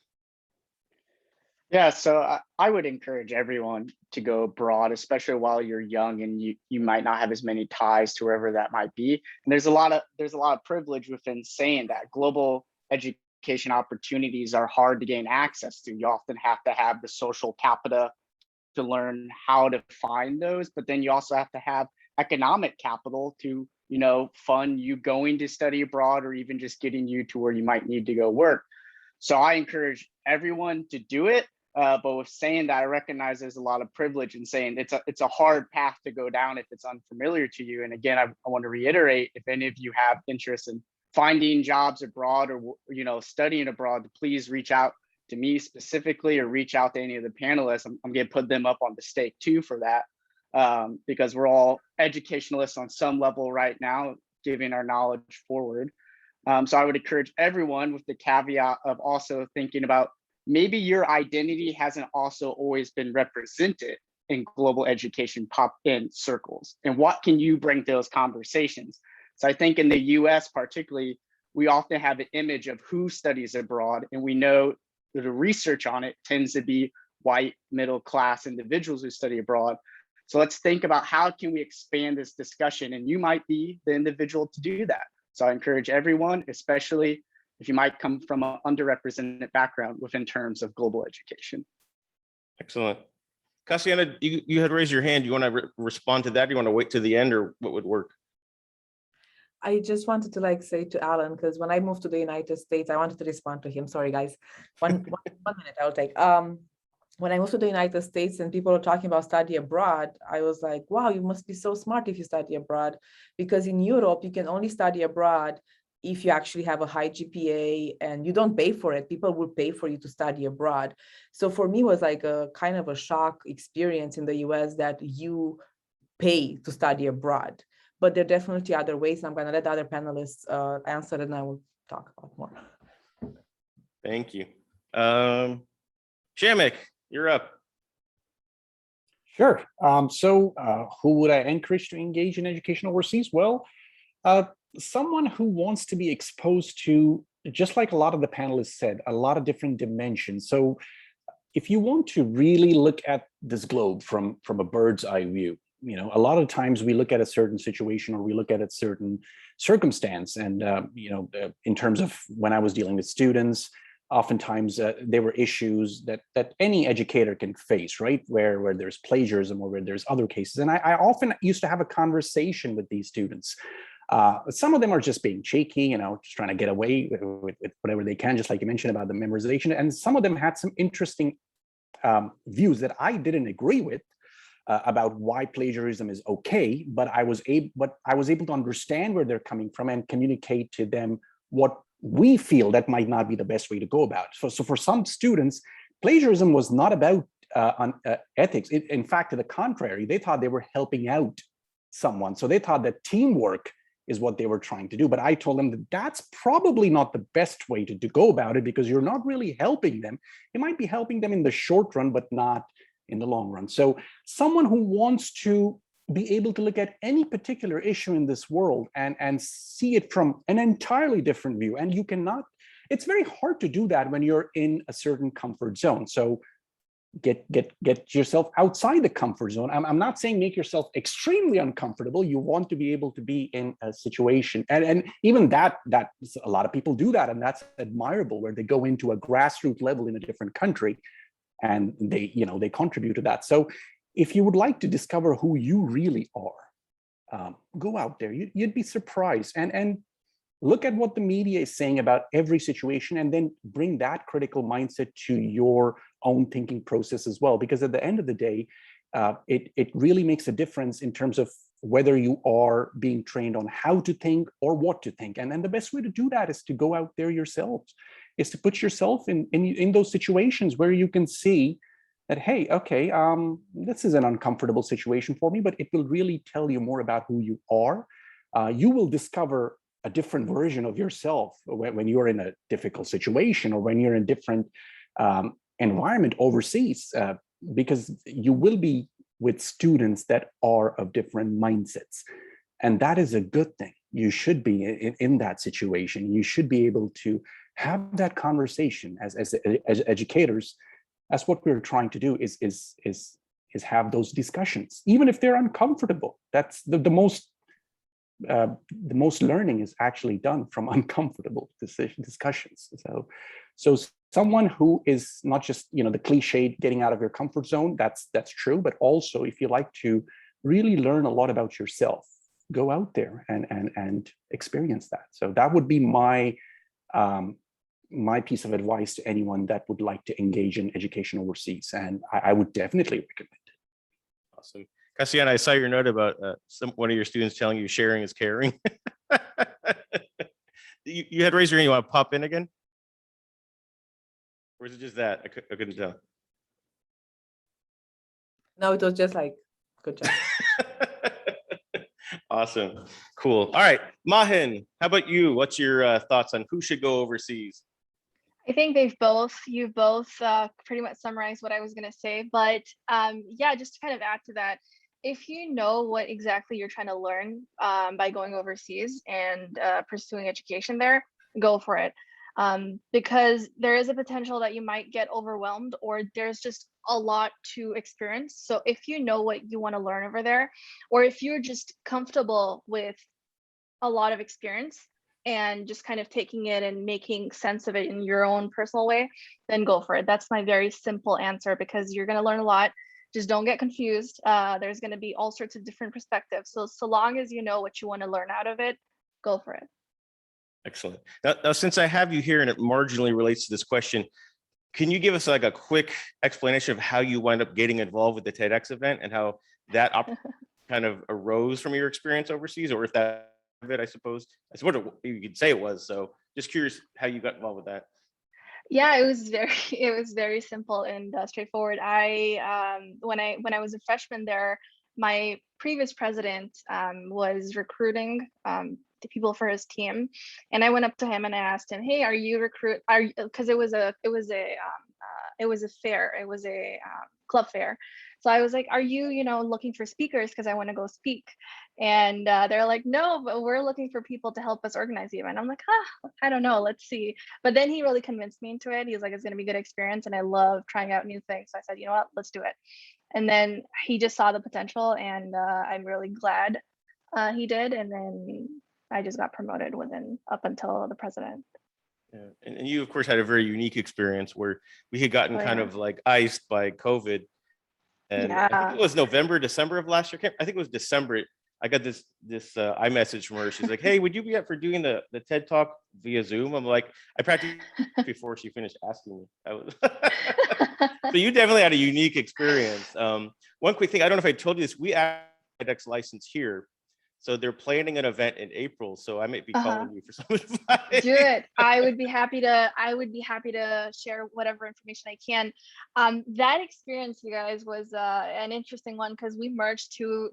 Yeah, so I would encourage everyone to go abroad, especially while you're young and you might not have as many ties to wherever that might be. And there's a lot of privilege within saying that. Global education opportunities are hard to gain access to. You often have to have the social capital to learn how to find those, but then you also have to have economic capital to, fund you going to study abroad, or even just getting you to where you might need to go work. So I encourage everyone to do it. But with saying that, I recognize there's a lot of privilege in saying it's a hard path to go down if it's unfamiliar to you. And again, I want to reiterate, if any of you have interest in finding jobs abroad or studying abroad, please reach out to me specifically, or reach out to any of the panelists. I'm going to put them up on the stake too for that, because we're all educationalists on some level right now, giving our knowledge forward. So I would encourage everyone, with the caveat of also thinking about maybe your identity hasn't also always been represented in global education pop-in circles, and what can you bring to those conversations? So I think in the US particularly, we often have an image of who studies abroad, and we know that the research on it tends to be white middle-class individuals who study abroad. So let's think about how can we expand this discussion, and you might be the individual to do that. So I encourage everyone, especially if you might come from an underrepresented background within terms of global education. Excellent. Kasiana, you had raised your hand. Do you want to respond to that? Do you want to wait to the end, or what would work? I just wanted to say to Alan, because when I moved to the United States, I wanted to respond to him. Sorry, guys. One minute, I'll take. When I moved to the United States and people were talking about study abroad, I was like, wow, you must be so smart if you study abroad, because in Europe, you can only study abroad if you actually have a high GPA and you don't pay for it. People will pay for you to study abroad. So for me, it was like a kind of a shock experience in the US that you pay to study abroad. But there are definitely other ways. I'm going to let the other panelists answer, and I will talk about more. Thank you. Shamik, you're up. Sure. So who would I encourage to engage in education overseas? Well, someone who wants to be exposed to, just like a lot of the panelists said, a lot of different dimensions. So if you want to really look at this globe from a bird's eye view, you know, a lot of times we look at a certain situation or we look at a certain circumstance. And, in terms of when I was dealing with students, oftentimes there were issues that any educator can face, right? Where there's plagiarism or where there's other cases. And I often used to have a conversation with these students. Some of them are just being cheeky, just trying to get away with whatever they can, just like you mentioned about the memorization. And some of them had some interesting views that I didn't agree with about why plagiarism is okay, but I was able to understand where they're coming from and communicate to them what we feel that might not be the best way to go about it. So for some students, plagiarism was not about ethics. In fact, to the contrary, they thought they were helping out someone. So they thought that teamwork is what they were trying to do. But I told them that that's probably not the best way to go about it, because you're not really helping them. You might be helping them in the short run, but not in the long run. So someone who wants to be able to look at any particular issue in this world and see it from an entirely different view. And it's very hard to do that when you're in a certain comfort zone. So get yourself outside the comfort zone. I'm not saying make yourself extremely uncomfortable. You want to be able to be in a situation, and even that a lot of people do that, and that's admirable, where they go into a grassroots level in a different country and they contribute to that. So if you would like to discover who you really are, go out there. You'd be surprised, and look at what the media is saying about every situation, and then bring that critical mindset to your own thinking process as well. Because at the end of the day, it really makes a difference in terms of whether you are being trained on how to think or what to think. And then the best way to do that is to go out there yourselves, is to put yourself in those situations where you can see that, hey, okay, this is an uncomfortable situation for me, but it will really tell you more about who you are. You will discover a different version of yourself when you're in a difficult situation or when you're in different environment overseas, because you will be with students that are of different mindsets. And that is a good thing. You should be in that situation. You should be able to have that conversation as educators. That's what we're trying to do, is have those discussions, even if they're uncomfortable. That's the most learning is actually done from uncomfortable discussions. So someone who is not just the cliched getting out of your comfort zone, that's true, but also if you like to really learn a lot about yourself, go out there and experience that. So that would be my piece of advice to anyone that would like to engage in education overseas, and I would definitely recommend it. Awesome. Kasiana, I saw your note about one of your students telling you sharing is caring. You had raised your hand. You want to pop in again? Or is it just that? I couldn't tell. No, it was just like, good job. Awesome. Cool. All right. Mahin, how about you? What's your thoughts on who should go overseas? I think you've both pretty much summarized what I was going to say, but yeah, just to kind of add to that, if you know what exactly you're trying to learn by going overseas and pursuing education there, go for it. Because there is a potential that you might get overwhelmed, or there's just a lot to experience. So if you know what you want to learn over there, or if you're just comfortable with a lot of experience and just kind of taking it and making sense of it in your own personal way, then go for it. That's my very simple answer, because you're going to learn a lot. Just don't get confused. There's going to be all sorts of different perspectives. So long as you know what you want to learn out of it, go for it. Excellent. Now, since I have you here and it marginally relates to this question, can you give us like a quick explanation of how you wind up getting involved with the TEDx event and how that kind of arose from your experience overseas, or if that of it, I suppose you could say it was. So just curious how you got involved with that. Yeah, it was very simple and straightforward. When I was a freshman there, my previous president was recruiting the people for his team, and I went up to him and I asked him, "Hey, are you because it was a a fair. It was a club fair. So I was like, are you, looking for speakers? Because I want to go speak. And they're like, no, but we're looking for people to help us organize the event. I'm like, I don't know, let's see. But then he really convinced me into it. He's like, it's going to be a good experience. And I love trying out new things. So I said, you know what, let's do it. And then he just saw the potential, and I'm really glad he did. And then I just got promoted up until the president. Yeah. And you, of course, had a very unique experience where we had gotten kind of like iced by COVID. And I think it was November, December of last year. I think it was December. I got this iMessage from her. She's like, hey, would you be up for doing the TED Talk via Zoom? I'm like, I practiced before she finished asking me. So you definitely had a unique experience. One quick thing, I don't know if I told you this, we have a TEDx license here. So they're planning an event in April. So I might be calling you for some advice. Do it. I would be happy to share whatever information I can. That experience, you guys, was an interesting one because we merged two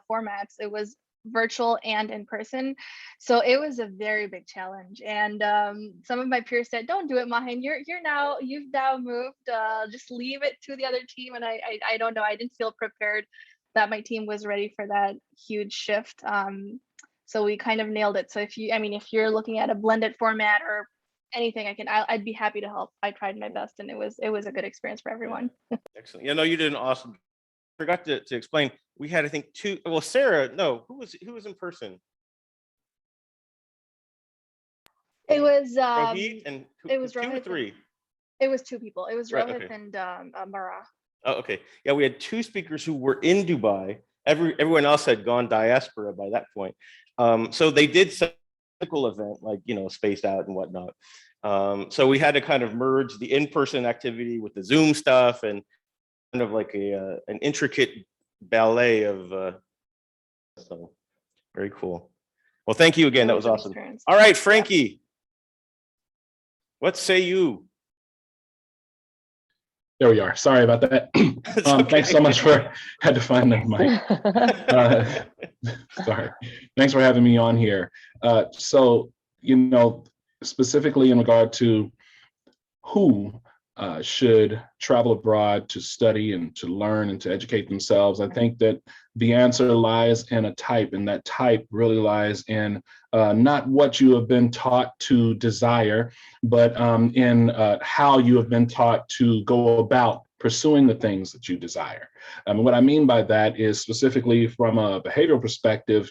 formats. It was virtual and in person. So it was a very big challenge. And some of my peers said, don't do it, Mahin. You've now moved. Just leave it to the other team. And I don't know. I didn't feel prepared that my team was ready for that huge shift. So we kind of nailed it. So if you're looking at a blended format or anything, I'd be happy to help. I tried my best, and it was a good experience for everyone. Excellent. Yeah, no, you did an awesome. I forgot to explain. We had, I think, two. Well, Sarah, no, who was in person? It was Rohit and it was two or Rohit three. It was two people. It was Right, Rohit okay. and Mara. Oh, okay. Yeah, we had two speakers who were in Dubai. Everyone else had gone diaspora by that point. So they did some physical event, like, spaced out and whatnot. So we had to kind of merge the in-person activity with the Zoom stuff, and kind of like an intricate ballet of. So very cool. Well, thank you again. That was awesome. Experience. All right, Frankie. What say you? There we are. Sorry about that. Okay. Thanks so much had to find the mic. Sorry. Thanks for having me on here. So, specifically in regard to who should travel abroad to study and to learn and to educate themselves, I think that the answer lies in a type, and that type really lies in not what you have been taught to desire, but in how you have been taught to go about pursuing the things that you desire. What I mean by that is specifically from a behavioral perspective,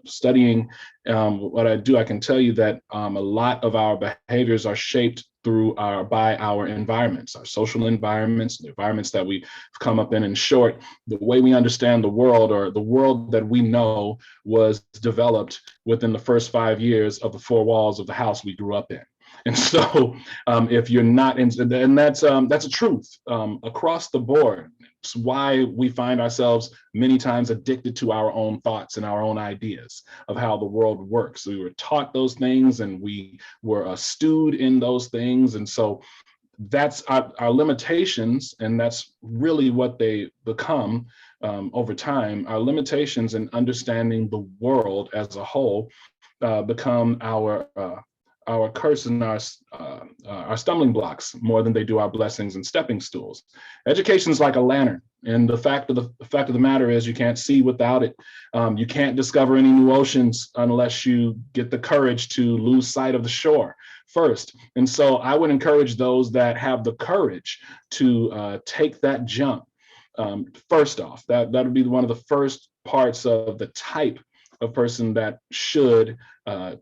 studying what I do, I can tell you that a lot of our behaviors are shaped by our environments, our social environments, the environments that we've come up in. In short, the way we understand the world, or the world that we know, was developed within the first 5 years of the four walls of the house we grew up in. And so if you're not in, and that's a truth across the board. It's why we find ourselves many times addicted to our own thoughts and our own ideas of how the world works. We were taught those things, and we were stewed in those things. And so that's our limitations, and that's really what they become over time. Our limitations in understanding the world as a whole become our curse and our stumbling blocks more than they do our blessings and stepping stools. Education is like a lantern, and the fact of the matter is you can't see without it. You can't discover any new oceans unless you get the courage to lose sight of the shore first. And so I would encourage those that have the courage to take that jump. First off, that would be one of the first parts of the type of person that should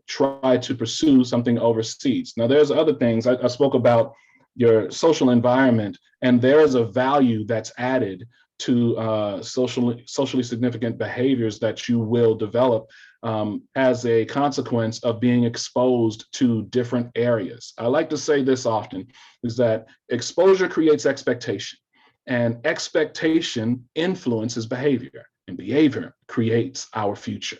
try to pursue something overseas. Now, there's other things. I spoke about your social environment, and there is a value that's added to socially significant behaviors that you will develop as a consequence of being exposed to different areas. I like to say this often, is that exposure creates expectation, and expectation influences behavior, and behavior creates our future.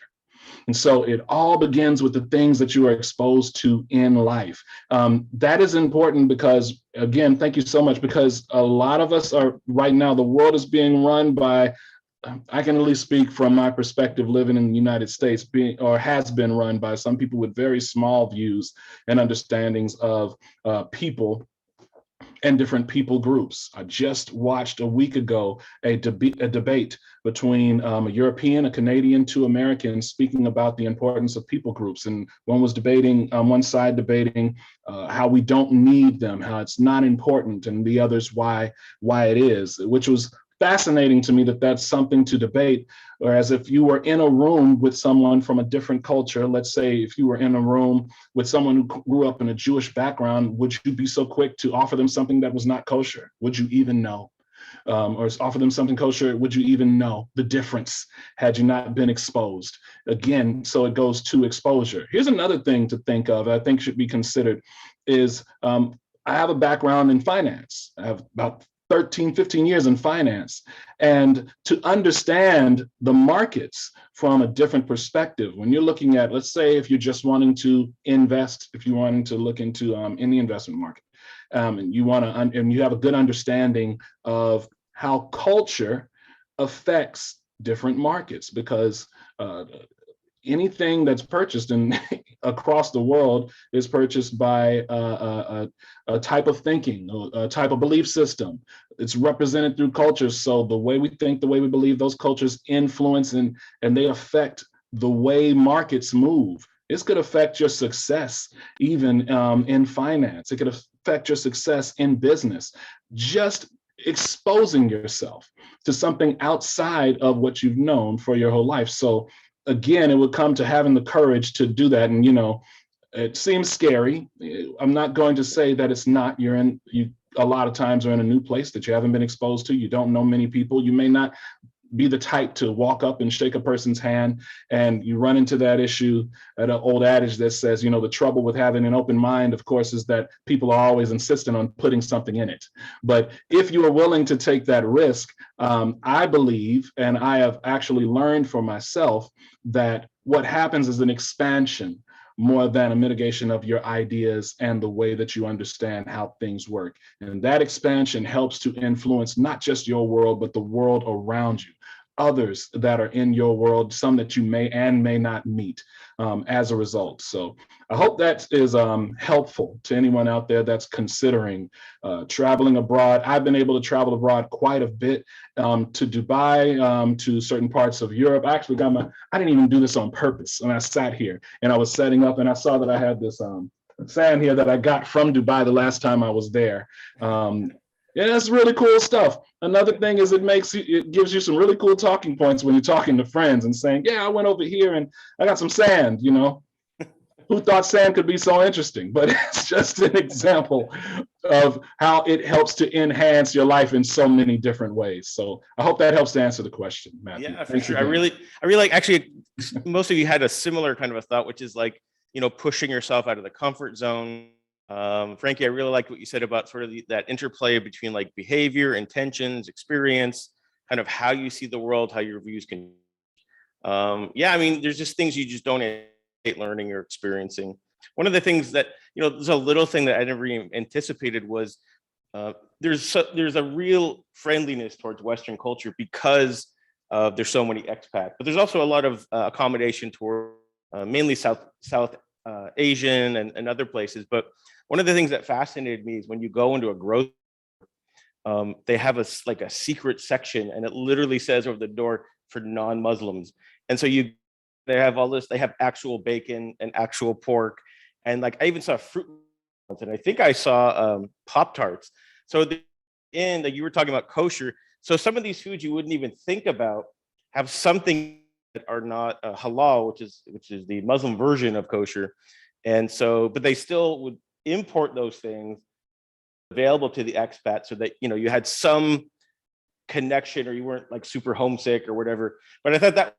And so it all begins with the things that you are exposed to in life. That is important because, again, thank you so much, because a lot of us are right now, the world is being run by, I can at least speak from my perspective living in the United States, has been run by some people with very small views and understandings of people and different people groups. I just watched a week ago a debate between a European, a Canadian, two Americans speaking about the importance of people groups. And one was debating, one side debating how we don't need them, how it's not important, and the others why it is, which was fascinating to me that that's something to debate. Whereas if you were in a room with someone from a different culture, let's say if you were in a room with someone who grew up in a Jewish background, would you be so quick to offer them something that was not kosher? Would you even know? Or offer them something kosher, would you even know the difference had you not been exposed? Again, so it goes to exposure. Here's another thing to think of, I think should be considered, is I have a background in finance. I have about 13, 15 years in finance. And to understand the markets from a different perspective, when you're looking at, let's say, if you're just wanting to invest, if you're wanting to look into in the investment market, and you want to, and you have a good understanding of how culture affects different markets, because anything that's purchased in across the world is purchased by a type of thinking, a type of belief system. It's represented through cultures. So the way we think, the way we believe, those cultures influence and they affect the way markets move. This could affect your success even in finance. It could affect your success in business. Just exposing yourself to something outside of what you've known for your whole life. So again, it would come to having the courage to do that. And, you know, it seems scary. I'm not going to say that it's not. You a lot of times are in a new place that you haven't been exposed to. You don't know many people. You may not be the type to walk up and shake a person's hand, and you run into that issue, an old adage that says, you know, the trouble with having an open mind, of course, is that people are always insistent on putting something in it. But if you are willing to take that risk, I believe, and I have actually learned for myself, that what happens is an expansion more than a mitigation of your ideas and the way that you understand how things work. And that expansion helps to influence not just your world, but the world around you, others that are in your world, some that you may and may not meet as a result. So I hope that is helpful to anyone out there that's considering traveling abroad. I've been able to travel abroad quite a bit, to Dubai, to certain parts of Europe. I actually I didn't even do this on purpose. And I sat here and I was setting up and I saw that I had this sand here that I got from Dubai the last time I was there. Yeah, that's really cool stuff. Another thing is it gives you some really cool talking points when you're talking to friends and saying, yeah, I went over here and I got some sand, you know. Who thought sand could be so interesting? But it's just an example of how it helps to enhance your life in so many different ways. So I hope that helps to answer the question, Matthew. Yeah, for sure. I really like, actually, most of you had a similar kind of a thought, which is like, you know, pushing yourself out of the comfort zone. Frankie, I really liked what you said about sort of that interplay between like behavior, intentions, experience, kind of how you see the world, how your views can. Yeah, I mean, there's just things you just don't learning or experiencing. One of the things that, you know, there's a little thing that I never even anticipated was there's a real friendliness towards Western culture because there's so many expats, but there's also a lot of accommodation toward mainly South Asian and other places. But one of the things that fascinated me is when you go into a grocery, they have a secret section, and it literally says over the door for non-Muslims. And so they have all this, they have actual bacon and actual pork. And like, I even saw fruit, and I think I saw Pop-Tarts. So you were talking about kosher. So some of these foods you wouldn't even think about have something that are not halal, which is the Muslim version of kosher. And so, but they still would import those things available to the expat so that, you know, you had some connection or you weren't like super homesick or whatever. But I thought that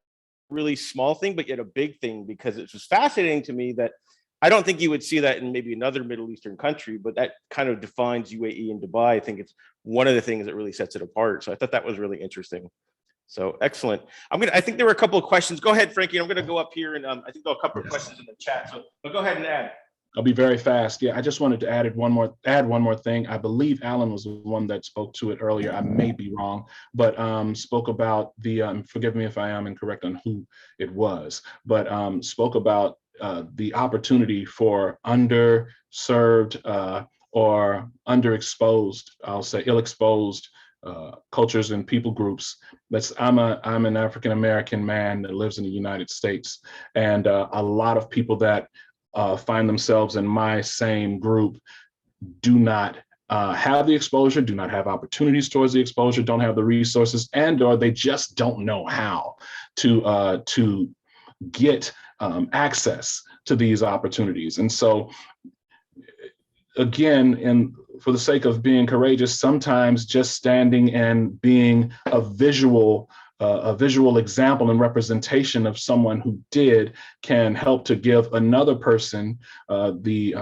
really small thing, but yet a big thing, because it was fascinating to me that I don't think you would see that in maybe another Middle Eastern country, but that kind of defines UAE and Dubai. I think it's one of the things that really sets it apart. So I thought that was really interesting. So excellent. I think there were a couple of questions. Go ahead, Frankie. I'm going to go up here, and I think there are a couple of questions in the chat. So but go ahead and add. I'll be very fast. Yeah, I just wanted to add one more thing. I believe Alan was the one that spoke to it earlier. I may be wrong, but spoke about the, forgive me if I am incorrect on who it was, but spoke about the opportunity for underserved or underexposed, I'll say ill-exposed cultures and people groups. I'm an African American man that lives in the United States, and a lot of people that find themselves in my same group do not have the exposure, do not have opportunities towards the exposure, don't have the resources, and or they just don't know how to get access to these opportunities. And so, again, and for the sake of being courageous, sometimes just standing and being a visual example and representation of someone who did can help to give another person the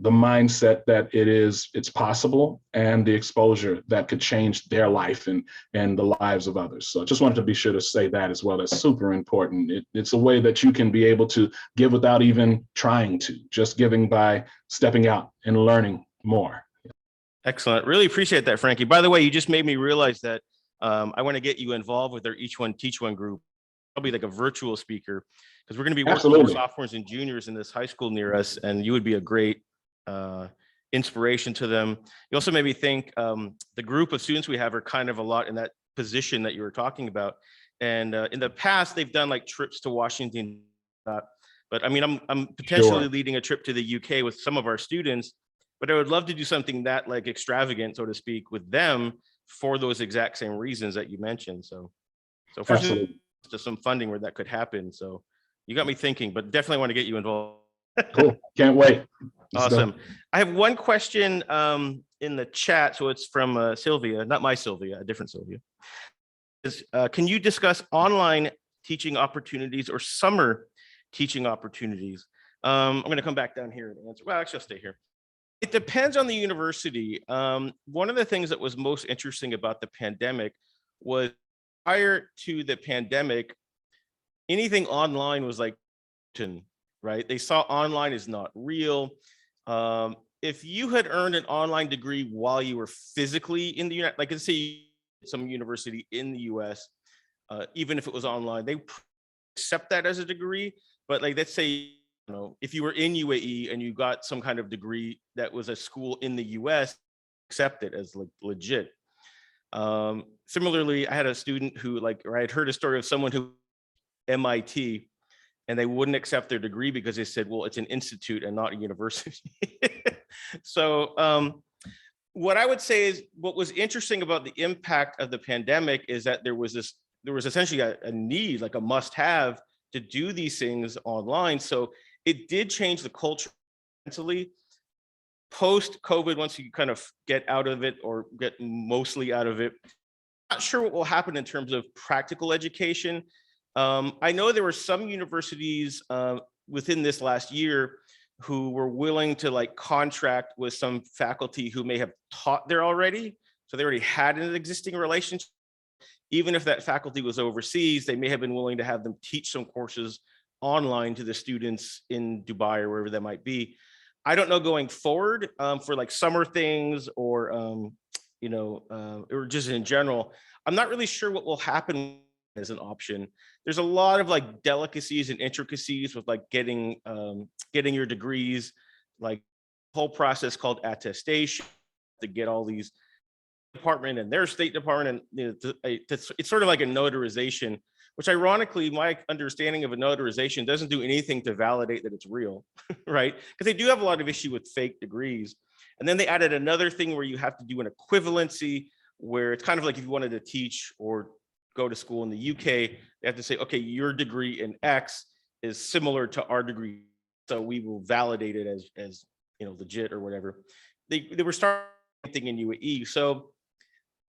mindset that it's possible, and the exposure that could change their life and the lives of others. So I just wanted to be sure to say that as well. That's super important. It's a way that you can be able to give without even trying to, just giving by stepping out and learning more. Excellent. Really appreciate that, Frankie. By the way, you just made me realize that I want to get you involved with our Each One Teach One group, probably like a virtual speaker, because we're going to be working with sophomores and juniors in this high school near us, and you would be a great inspiration to them. You also made me think the group of students we have are kind of a lot in that position that you were talking about. And in the past, they've done like trips to Washington. But I mean, I'm potentially leading a trip to the UK with some of our students, but I would love to do something that like extravagant, so to speak, with them for those exact same reasons that you mentioned. So first, just some funding where that could happen. So you got me thinking, but definitely want to get you involved. Cool. Can't wait. Awesome. I have one question in the chat. So it's from Sylvia, not my Sylvia, a different Sylvia. Can you discuss online teaching opportunities or summer teaching opportunities? I'm going to come back down here and answer. Well, actually, I'll stay here. It depends on the university. One of the things that was most interesting about the pandemic was prior to the pandemic, anything online was like, right? They saw online is not real. If you had earned an online degree while you were physically in the United, like let's say some university in the US, even if it was online, they accept that as a degree. But like, let's say, you know, if you were in UAE and you got some kind of degree that was a school in the US, accept it as like legit. Similarly, I had a student who or I had heard a story of someone who MIT, and they wouldn't accept their degree because they said, well, it's an institute and not a university. So what I would say is what was interesting about the impact of the pandemic is that there was essentially a need, like a must-have to do these things online. So it did change the culture mentally. Post-COVID, once you kind of get out of it or get mostly out of it, not sure what will happen in terms of practical education. I know there were some universities within this last year who were willing to like contract with some faculty who may have taught there already. So they already had an existing relationship. Even if that faculty was overseas, they may have been willing to have them teach some courses online to the students in Dubai or wherever that might be. I don't know going forward for like summer things or, or just in general, I'm not really sure what will happen as an option. There's a lot of like delicacies and intricacies with like getting your degrees, like whole process called attestation to get all these department and their State Department. It's sort of like a notarization, which ironically, my understanding of a notarization doesn't do anything to validate that it's real, right? Because they do have a lot of issue with fake degrees. And then they added another thing where you have to do an equivalency, where it's kind of like if you wanted to teach or go to school in the UK, they have to say, okay, your degree in X is similar to our degree, so we will validate it as legit or whatever. They were starting in UAE. So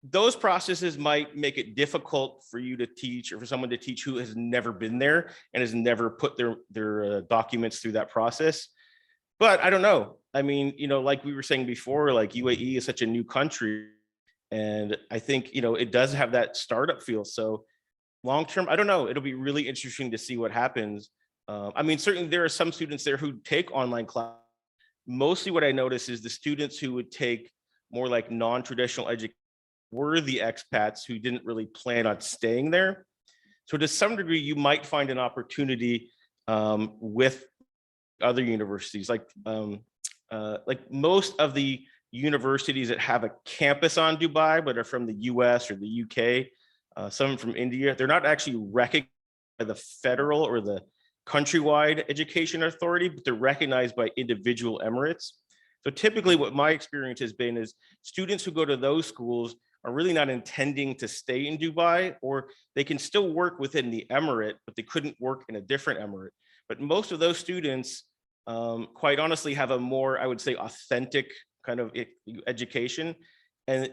those processes might make it difficult for you to teach or for someone to teach who has never been there and has never put their documents through that process. But I don't know. I mean, like we were saying before, like UAE is such a new country. And I think, it does have that startup feel. So long term, I don't know. It'll be really interesting to see what happens. I mean, certainly there are some students there who take online class. Mostly what I notice is the students who would take more like non-traditional education were the expats who didn't really plan on staying there. So to some degree, you might find an opportunity with other universities. Like like most of the universities that have a campus on Dubai, but are from the US or the UK, some from India, they're not actually recognized by the federal or the countrywide education authority, but they're recognized by individual emirates. So typically what my experience has been is students who go to those schools are really not intending to stay in Dubai, or they can still work within the emirate, but they couldn't work in a different emirate. But most of those students, quite honestly, have a more, I would say, authentic kind of education. And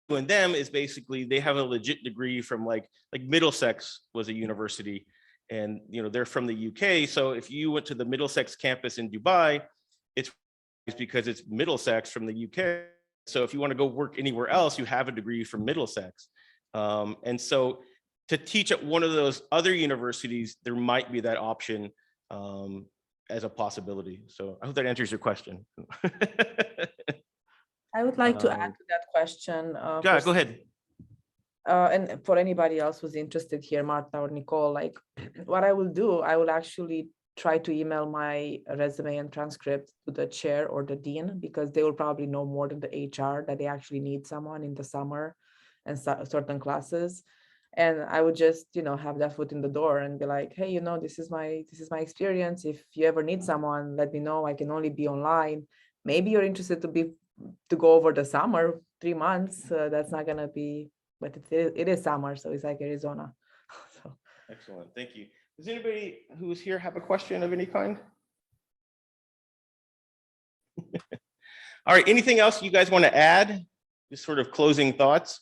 in them is basically they have a legit degree from like Middlesex was a university, and they're from the UK. So if you went to the Middlesex campus in Dubai, it's because it's Middlesex from the UK. So if you want to go work anywhere else, you have a degree from Middlesex. And so to teach at one of those other universities, there might be that option as a possibility. So I hope that answers your question. I would like to add to that question. Yeah, go ahead. And for anybody else who's interested here, Martha or Nicole, like what I will do, I will actually try to email my resume and transcript to the chair or the dean, because they will probably know more than the HR that they actually need someone in the summer and certain classes. And I would just, have that foot in the door and be like, hey, this is my experience. If you ever need someone, let me know. I can only be online. Maybe you're interested to go over the summer, 3 months. That's not gonna be, but it is summer, so it's like Arizona. So. Excellent, thank you. Does anybody who's here have a question of any kind? All right, anything else you guys want to add? Just sort of closing thoughts.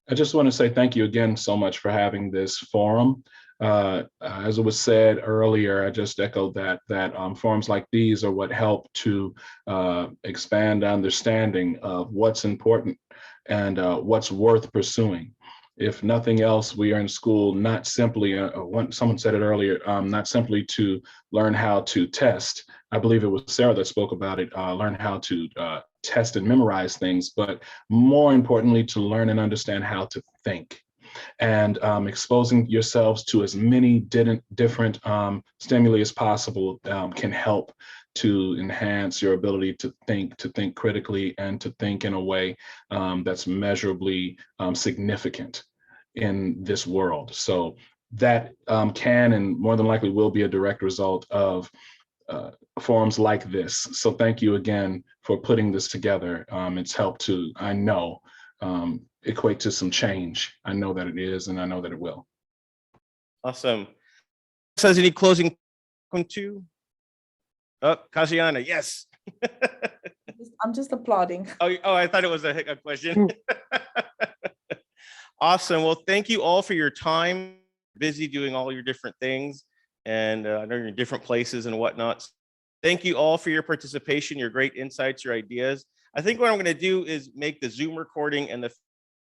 I just want to say thank you again so much for having this forum. As it was said earlier, I just echoed that forums like these are what help to expand understanding of what's important and what's worth pursuing. If nothing else, we are in school not simply, someone said it earlier, not simply to learn how to test. I believe it was Sarah that spoke about it, learn how to test and memorize things, but more importantly, to learn and understand how to think. And exposing yourselves to as many different stimuli as possible can help to enhance your ability to think critically, and to think in a way that's measurably significant in this world. So that can and more than likely will be a direct result of forums like this. So thank you again for putting this together. It's helped to, I know, equate to some change. I know that it is, and I know that it will. Awesome. Says any closing to? Oh, Kasiana, yes. I'm just applauding. Oh, I thought it was a question. Awesome. Well, thank you all for your time. Busy doing all your different things, and I know you're in different places and whatnot. Thank you all for your participation, your great insights, your ideas. I think what I'm going to do is make the Zoom recording and the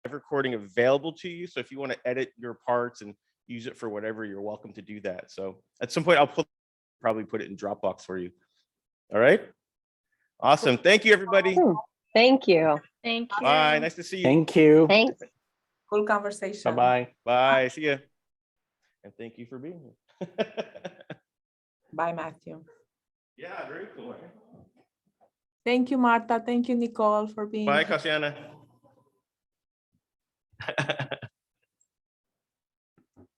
recording available to you. So if you want to edit your parts and use it for whatever, you're welcome to do that. So at some point, I'll probably put it in Dropbox for you. All right. Awesome. Thank you, everybody. Thank you. Thank you. Bye. Nice to see you. Thank you. Thanks. Cool conversation. Bye-bye. Bye. See you. And thank you for being here. Bye, Matthew. Yeah, very cool. Thank you, Martha. Thank you, Nicole, for being Bye, here. Kasiana.